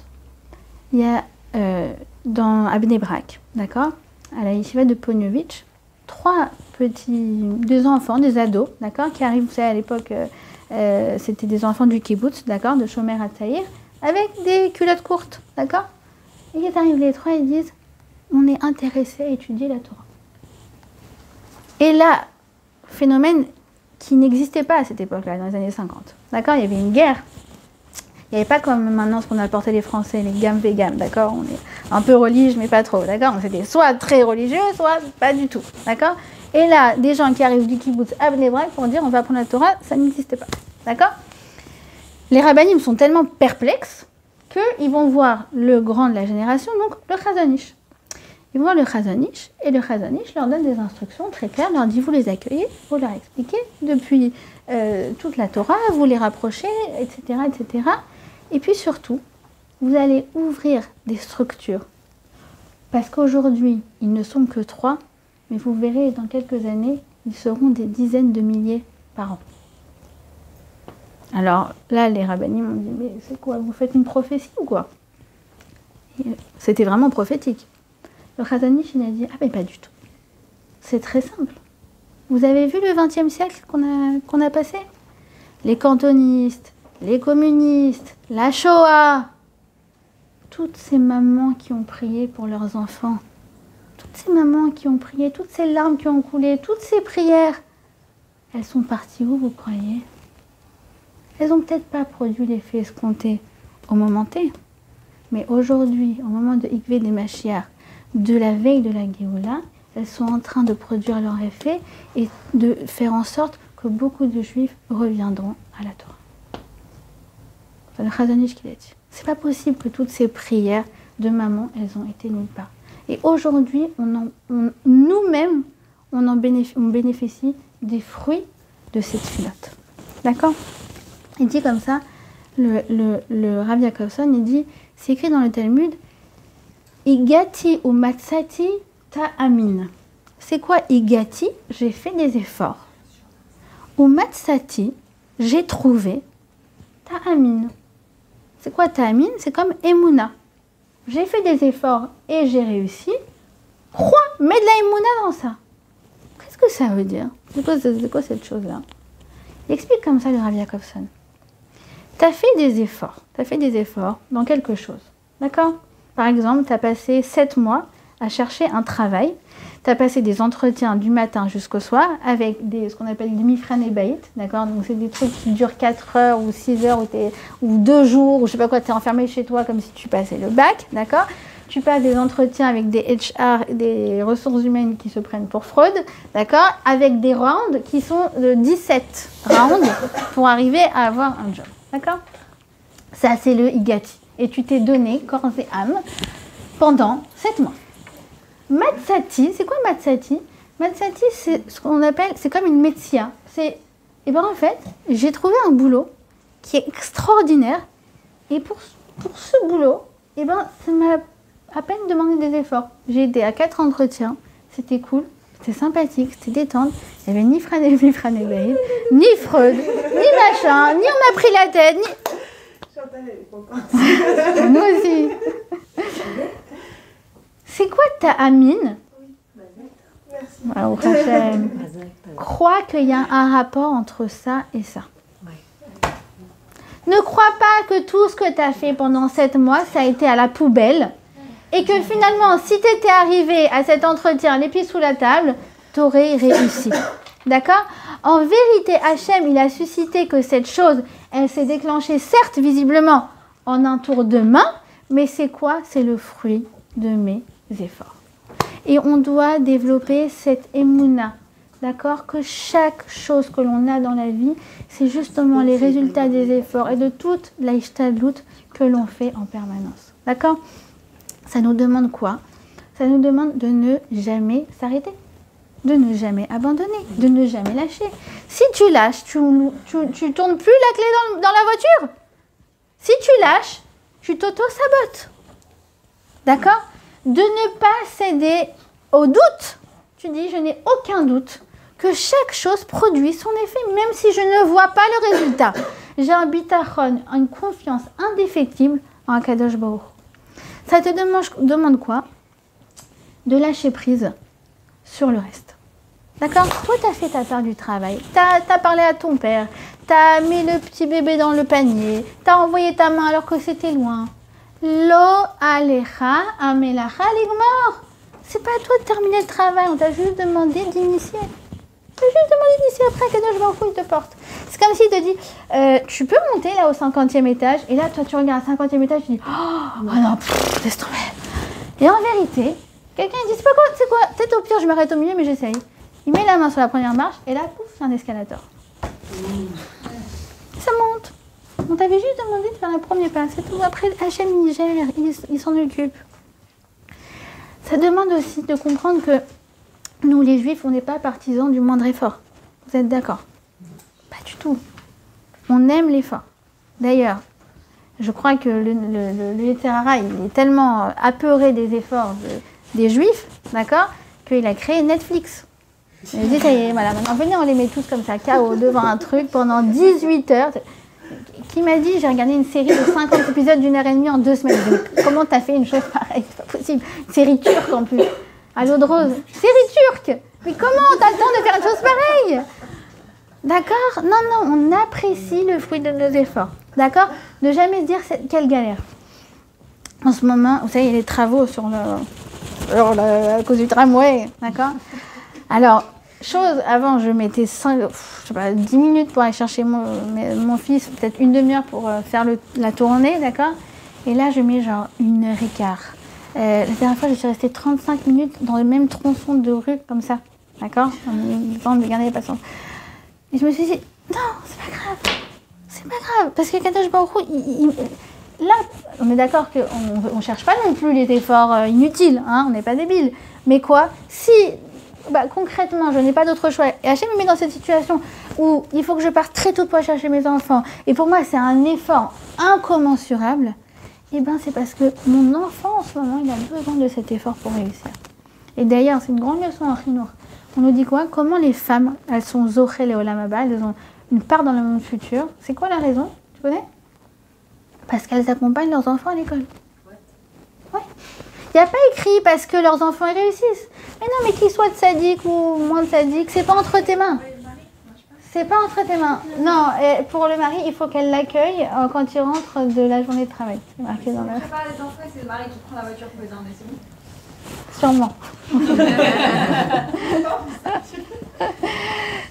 Speaker 1: il y a à Bnei Brak, d'accord, à la yeshiva de Poniovitch, 2 enfants, des ados, d'accord, qui arrivent, vous savez, à l'époque, c'était des enfants du kibbutz, d'accord, de Shomer HaTzaïr, avec des culottes courtes, d'accord. Et ils arrivent les 3 et ils disent, on est intéressés à étudier la Torah. Et là, phénomène qui n'existait pas à cette époque-là, dans les années 50, d'accord, il y avait une guerre. Il n'y avait pas comme maintenant ce qu'on apportait les Français, les gammes véganes, d'accord? On est un peu religieux, mais pas trop, d'accord? C'était soit très religieux, soit pas du tout, d'accord? Et là, des gens qui arrivent du kibbutz à Bnei Brak pour dire on va apprendre la Torah, ça n'existait pas, d'accord? Les rabbinim sont tellement perplexes qu'ils vont voir le grand de la génération, donc le Chazon Ish. Ils vont voir le Chazon Ish, et le Chazon Ish leur donne des instructions très claires, leur dit vous les accueillez, vous leur expliquez depuis toute la Torah, vous les rapprochez, etc., etc. Et puis surtout, vous allez ouvrir des structures. Parce qu'aujourd'hui, ils ne sont que 3, mais vous verrez, dans quelques années, ils seront des dizaines de milliers par an. Alors là, les rabbinim m'ont dit, mais c'est quoi, vous faites une prophétie ou quoi? C'était vraiment prophétique. Le Chazon Ish, il a dit, ah mais pas du tout. C'est très simple. Vous avez vu le XXe siècle qu'on a passé? Les cantonistes, les communistes, la Shoah, toutes ces mamans qui ont prié pour leurs enfants, toutes ces mamans qui ont prié, toutes ces larmes qui ont coulé, toutes ces prières, elles sont parties où, vous croyez? Elles n'ont peut-être pas produit l'effet escompté au moment T, mais aujourd'hui, au moment de Ikvé des Mashiach, de la veille de la Géoula, elles sont en train de produire leur effet et de faire en sorte que beaucoup de Juifs reviendront à la Torah. C'est le Chazon Ish qui l'a dit. C'est pas possible que toutes ces prières de maman, elles ont été nulle part. Et aujourd'hui, nous-mêmes, on bénéficie des fruits de cette filote. D'accord? Il dit comme ça, le Rav Jacobson, il dit, c'est écrit dans le Talmud, Igati ou Matsati ta'amin. C'est quoi Igati? J'ai fait des efforts. Ou Matsati, j'ai trouvé ta'amin. C'est quoi ta'amin? C'est comme Emouna. J'ai fait des efforts et j'ai réussi. Crois, mets de la Emouna dans ça. Qu'est-ce que ça veut dire? C'est quoi cette chose-là? Il explique comme ça le Rav Jacobson. Tu as fait des efforts dans quelque chose. D'accord? Par exemple, tu as passé 7 mois à chercher un travail. Tu as passé des entretiens du matin jusqu'au soir avec ce qu'on appelle des mifran et baït. D'accord? Donc, c'est des trucs qui durent 4 heures ou 6 heures ou 2 jours ou je sais pas quoi. Tu es enfermé chez toi comme si tu passais le bac. D'accord? Tu passes des entretiens avec des HR, des ressources humaines qui se prennent pour fraude. D'accord? Avec des rounds qui sont de 17 rounds pour arriver à avoir un job. D'accord? Ça, c'est le Igati. Et tu t'es donné corps et âme pendant 7 mois. Matsati, c'est quoi Matsati? Matsati, c'est ce qu'on appelle, c'est comme une métia. C'est Et bien en fait, j'ai trouvé un boulot qui est extraordinaire. Et pour ce boulot, et ben, ça m'a à peine demandé des efforts. J'ai été à 4 entretiens, c'était cool, c'était sympathique, c'était détente. Il n'y avait ni Fran ni Franébaïd, ni Freud, ni machin, ni on m'a pris la tête, ni... Nous aussi. C'est quoi ta amine? Alors, crois qu'il y a un rapport entre ça et ça. Ne crois pas que tout ce que tu as fait pendant 7 mois, ça a été à la poubelle. Et que finalement, si tu étais arrivé à cet entretien, les pieds sous la table, tu aurais réussi. D'accord? En vérité, Hachem, il a suscité que cette chose, elle s'est déclenchée, certes, visiblement, en un tour de main, mais c'est quoi? C'est le fruit de mes efforts. Et on doit développer cette émouna, d'accord? Que chaque chose que l'on a dans la vie, c'est justement les résultats des efforts et de toute la ishtadlout que l'on fait en permanence. D'accord? Ça nous demande quoi? Ça nous demande de ne jamais s'arrêter, de ne jamais abandonner, de ne jamais lâcher. Si tu lâches, tu tournes plus la clé dans la voiture. Si tu lâches, tu t'auto-sabotes. D'accord? De ne pas céder au doute. Tu dis, je n'ai aucun doute que chaque chose produit son effet, même si je ne vois pas le résultat. J'ai un bitachon, une confiance indéfectible en Akadosh Baruch. Ça te demande quoi? De lâcher prise sur le reste. D'accord? Toi, tu as fait ta part du travail. Tu as parlé à ton père. Tu as mis le petit bébé dans le panier. Tu as envoyé ta main alors que c'était loin. Lo alecha amelacha ligmor. C'est pas à toi de terminer le travail. On t'a juste demandé d'initier. Tu as juste demandé d'initier. Après, Kadosh Baruch Hu, il te porte. C'est comme s'il te dit, tu peux monter là au 50e étage. Et là, toi, tu regardes le 50e étage. Tu dis, oh non, laisse tomber. Et en vérité, quelqu'un dit, c'est pas quoi, c'est quoi? Peut-être au pire, je m'arrête au milieu, mais j'essaye. Il met la main sur la première marche. Et là, pouf, c'est un escalator. Ça monte. On t'avait juste demandé de faire le premier pas, c'est tout. Après, Hachem, il gère, il s'en occupe. Ça demande aussi de comprendre que nous, les Juifs, on n'est pas partisans du moindre effort. Vous êtes d'accord? Pas du tout. On aime l'effort. D'ailleurs, je crois que le Yetzirara, il est tellement apeuré des efforts des Juifs, d'accord, qu'il a créé Netflix. Il a dit, ça y est, voilà, maintenant, venez, on les met tous comme ça, KO, devant un truc, pendant 18 heures. Qui m'a dit, j'ai regardé une série de 50 épisodes d'1h30 en 2 semaines. Donc, comment t'as fait une chose pareille? C'est pas possible. Une série turque en plus. À l'eau de rose. Série turque. Mais comment t'as le temps de faire une chose pareille? D'accord? Non, on apprécie le fruit de nos efforts. D'accord? Ne jamais se dire, quelle galère. En ce moment, vous savez, il y a des travaux à cause du tramway. D'accord? Alors, avant, je mettais 10 minutes pour aller chercher mon fils, peut-être une demi-heure pour faire la tournée, d'accord? Et là, je mets genre 1h15. La dernière fois, je suis restée 35 minutes dans le même tronçon de rue, comme ça, d'accord? En temps de garder la patience. Et je me suis dit, non, c'est pas grave. C'est pas grave, parce que Kadosh Baruch Hu, là, on est d'accord qu'on ne cherche pas non plus les efforts inutiles, hein, on n'est pas débiles. Mais quoi? Si... concrètement, je n'ai pas d'autre choix. Et Hachem me met dans cette situation où il faut que je parte très tôt pour aller chercher mes enfants. Et pour moi, c'est un effort incommensurable. Et bien, c'est parce que mon enfant, en ce moment, il a besoin de cet effort pour réussir. Et d'ailleurs, c'est une grande leçon en Chinour. On nous dit quoi? Comment les femmes, elles sont zochel et olam haba, elles ont une part dans le monde futur. C'est quoi la raison? Tu connais? Parce qu'elles accompagnent leurs enfants à l'école. Ouais. Il n'y a pas écrit parce que leurs enfants y réussissent. Mais non, mais qu'ils soient tzaddik ou moins tzaddik, c'est pas entre tes mains. C'est pas entre tes mains. Non, et pour le mari, il faut qu'elle l'accueille quand il rentre de la journée de travail. C'est marqué dans le...
Speaker 4: On prépare les enfants et c'est le mari qui prend la voiture pour les emmener, c'est bon?
Speaker 1: Sûrement.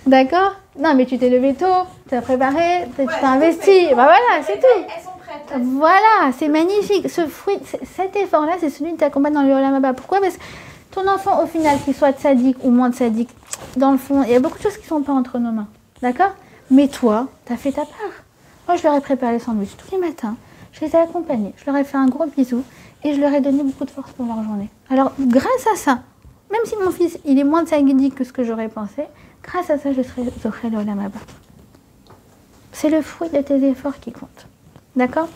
Speaker 1: D'accord? Non, mais tu t'es levé tôt, tu as préparé, tu t'es investi. Bah voilà, c'est tout.
Speaker 4: Elles sont prêtes.
Speaker 1: Voilà, c'est magnifique. Ce fruit, cet effort-là, c'est celui qui t'accompagne dans le Olam Haba. Pourquoi? Parce que ton enfant, au final, qu'il soit tzaddik ou moins tzaddik, dans le fond, il y a beaucoup de choses qui ne sont pas entre nos mains. D'accord? Mais toi, tu as fait ta part. Moi, je leur ai préparé les sandwichs tous les matins. Je les ai accompagnés. Je leur ai fait un gros bisou et je leur ai donné beaucoup de force pour leur journée. Alors, grâce à ça, même si mon fils, il est moins tzaddik que ce que j'aurais pensé, grâce à ça, je serai zoché le Olam Haba. C'est le fruit de tes efforts qui compte. D'accord?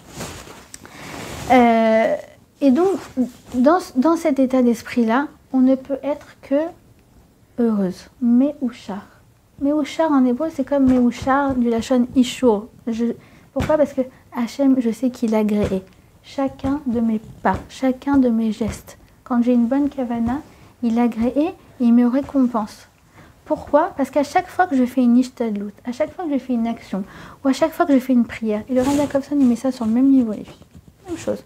Speaker 1: Et donc, dans cet état d'esprit-là, on ne peut être que heureuse. Me'ouchar. Me'ouchar en hébreu, c'est comme Me'ouchar du lachon Ishur. Pourquoi? Parce que Hachem, je sais qu'il a gréé chacun de mes pas, chacun de mes gestes. Quand j'ai une bonne kavana, il a gréé et il me récompense. Pourquoi? Parce qu'à chaque fois que je fais une ishtadlut, à chaque fois que je fais une action, ou à chaque fois que je fais une prière, et le Rav Jacobson, il met ça sur le même niveau, les filles. Même chose.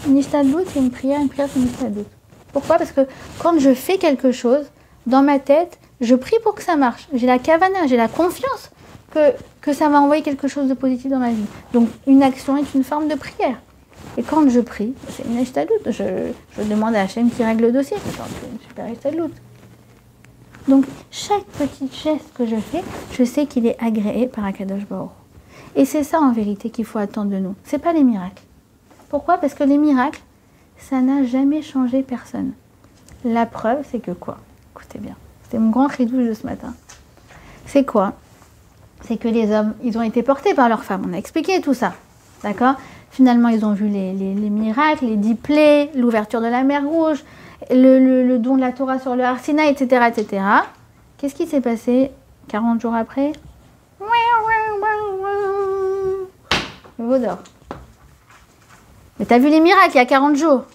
Speaker 1: Une ishtadlut, c'est une prière, c'est une ishtadlut. Pourquoi? Parce que quand je fais quelque chose, dans ma tête, je prie pour que ça marche. J'ai la kavana, j'ai la confiance que ça va envoyer quelque chose de positif dans ma vie. Donc, une action est une forme de prière. Et quand je prie, c'est une ishtadlut. Je demande à Hachem qui règle le dossier. C'est une super ishtadlut. Donc, chaque petit geste que je fais, je sais qu'il est agréé par Akadosh Baruch Hu. Et c'est ça, en vérité, qu'il faut attendre de nous. C'est pas les miracles. Pourquoi? Parce que les miracles, ça n'a jamais changé personne. La preuve, c'est que quoi? Écoutez bien, c'était mon grand ridouche de ce matin. C'est quoi? C'est que les hommes, ils ont été portés par leurs femmes. On a expliqué tout ça. D'accord? Finalement, ils ont vu les miracles, les 10 plaies, l'ouverture de la mer Rouge, le don de la Torah sur le Har Sinaï, etc., etc. Qu'est-ce qui s'est passé 40 jours après? Le veau d'or. Mais t'as vu les miracles il y a 40 jours.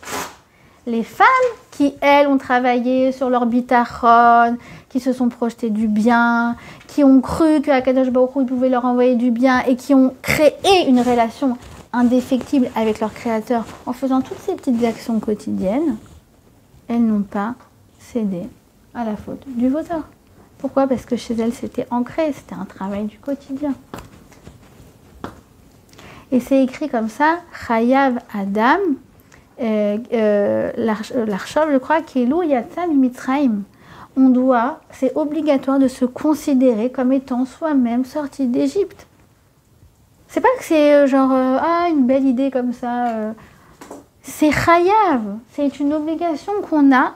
Speaker 1: Les femmes qui, elles, ont travaillé sur leur bitachon, qui se sont projetées du bien, qui ont cru qu'Akadosh Baruch Hu pouvait leur envoyer du bien et qui ont créé une relation indéfectible avec leur créateur en faisant toutes ces petites actions quotidiennes, elles n'ont pas cédé à la faute du veau d'or. Pourquoi? Parce que chez elles, c'était ancré, c'était un travail du quotidien. Et c'est écrit comme ça, Chayav Adam, l'Arshov, je crois, Kelo Yatsa Mitzrayim. On doit, c'est obligatoire de se considérer comme étant soi-même sorti d'Égypte. C'est pas que c'est une belle idée comme ça. C'est Chayav, c'est une obligation qu'on a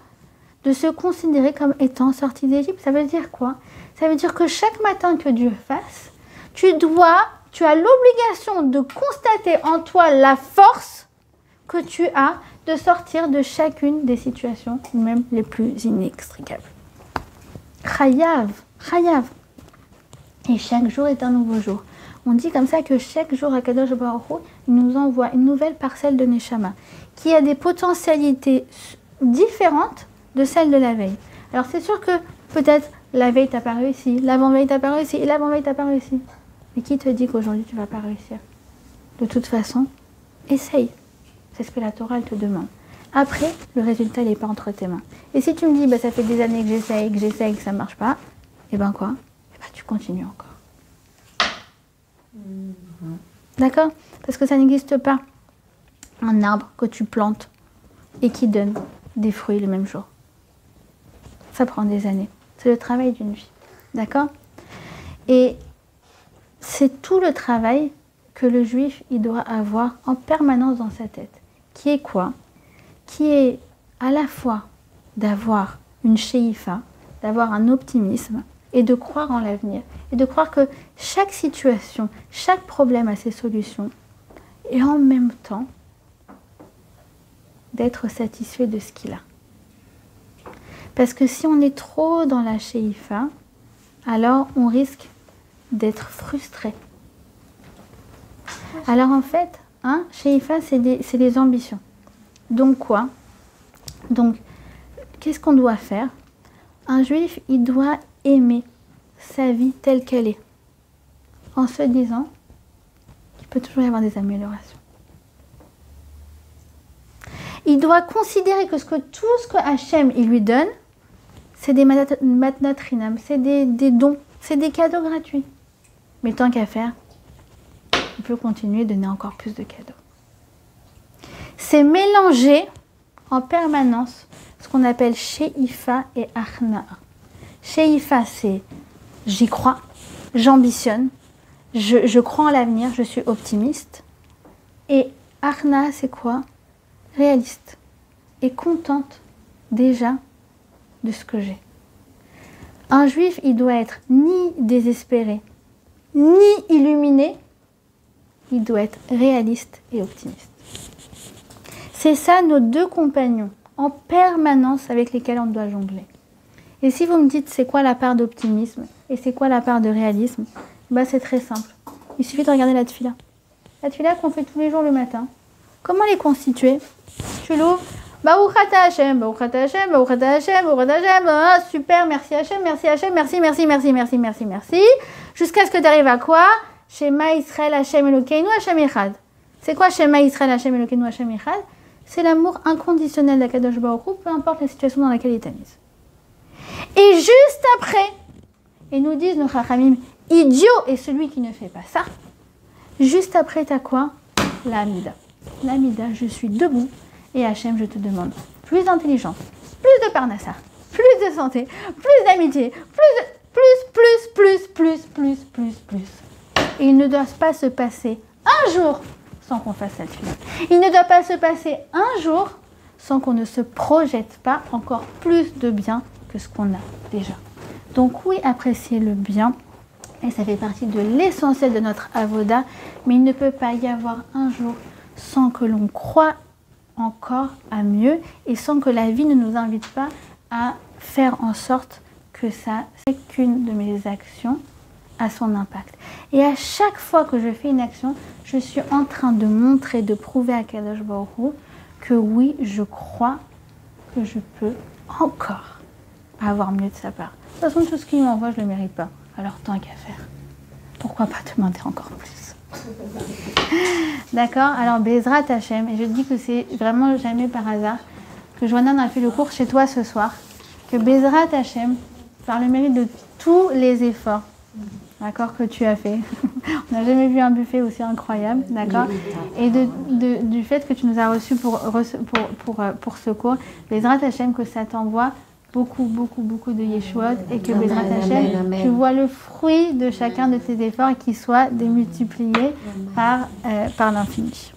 Speaker 1: de se considérer comme étant sorti d'Égypte. Ça veut dire quoi? Ça veut dire que chaque matin que Dieu fasse, tu as l'obligation de constater en toi la force que tu as de sortir de chacune des situations, même les plus inextricables. Chayav, Chayav. Et chaque jour est un nouveau jour. On dit comme ça que chaque jour, Akadosh Baruch Hu nous envoie une nouvelle parcelle de Neshama qui a des potentialités différentes de celles de la veille. Alors c'est sûr que peut-être la veille t'as pas réussi, l'avant-veille t'as pas réussi et l'avant-veille t'as pas réussi. Mais qui te dit qu'aujourd'hui tu vas pas réussir? De toute façon, essaye. C'est ce que la Torah elle te demande. Après, le résultat il n'est pas entre tes mains. Et si tu me dis ça fait des années que j'essaye, que ça marche pas, et ben quoi? Tu continues encore. D'accord? Parce que ça n'existe pas un arbre que tu plantes et qui donne des fruits le même jour. Ça prend des années. C'est le travail d'une vie. D'accord? Et c'est tout le travail que le juif il doit avoir en permanence dans sa tête. Qui est quoi? Qui est à la fois d'avoir une she'ifa, d'avoir un optimisme et de croire en l'avenir. Et de croire que chaque situation, chaque problème a ses solutions. Et en même temps, d'être satisfait de ce qu'il a. Parce que si on est trop dans la she'ifa, alors on risque d'être frustré. Alors en fait, she'ifa, c'est des ambitions. Donc quoi? Donc, qu'est-ce qu'on doit faire? Un juif, il doit aimer sa vie telle qu'elle est, en se disant qu'il peut toujours y avoir des améliorations. Il doit considérer que tout ce que Hachem il lui donne, c'est des matnat rinam, c'est des dons, c'est des cadeaux gratuits. Mais tant qu'à faire, il peut continuer de donner encore plus de cadeaux. C'est mélanger en permanence ce qu'on appelle she'ifa et achna. She'ifa, c'est j'y crois, j'ambitionne, je crois en l'avenir, je suis optimiste. Et achna, c'est quoi? Réaliste et contente déjà de ce que j'ai. Un juif, il doit être ni désespéré, ni illuminé, il doit être réaliste et optimiste. C'est ça nos deux compagnons en permanence avec lesquels on doit jongler. Et si vous me dites c'est quoi la part d'optimisme et c'est quoi la part de réalisme, bah c'est très simple. Il suffit de regarder la tefila. La tefila qu'on fait tous les jours le matin. Comment elle est constituée? Tu l'ouvres. Baruch ata Hashem, Baruch ata Hashem, Baruch ata Hashem, Baruch ata Hashem. Ah, super, merci Hashem, merci Hashem, merci, merci, merci, merci, merci, merci. Jusqu'à ce que tu arrives à quoi? Shema Israël Hashem Elokeinu Hashem Echad. C'est quoi Shema Israël Hashem Elokeinu Hashem Echad? C'est l'amour inconditionnel d'Akadosh Baruch Hu, peu importe la situation dans laquelle il t'a mise. Et juste après, et nous disent nos chachamim, idiot est celui qui ne fait pas ça. Juste après, t'as quoi? L'amida. L'amida, je suis debout et Hachem, je te demande plus d'intelligence, plus de parnassa, plus de santé, plus d'amitié, plus. Et il ne doit pas se passer un jour sans qu'on fasse cette fille. Il ne doit pas se passer un jour sans qu'on ne se projette pas encore plus de bien que ce qu'on a déjà. Donc oui, apprécier le bien, et ça fait partie de l'essentiel de notre avoda, mais il ne peut pas y avoir un jour sans que l'on croie encore à mieux et sans que la vie ne nous invite pas à faire en sorte que ça, chacune de mes actions a son impact. Et à chaque fois que je fais une action, je suis en train de montrer, de prouver à Kadosh Baruch Hu que oui, je crois que je peux encore avoir mieux de sa part. De toute façon, tout ce qu'il m'envoie, je ne le mérite pas. Alors tant qu'à faire, pourquoi pas demander encore plus? D'accord? Alors Bezrat Hashem, et je dis que c'est vraiment jamais par hasard que Joanna a fait le cours chez toi ce soir, que Bezrat Hashem, par le mérite de tous les efforts, d'accord, que tu as fait. On n'a jamais vu un buffet aussi incroyable, d'accord? Et du fait que tu nous as reçus pour ce cours, Bezrat Hashem, que ça t'envoie beaucoup de Yeshuot et que Bezrat Hashem, tu vois le fruit de chacun de tes efforts et qu'il soit démultiplié par l'infini.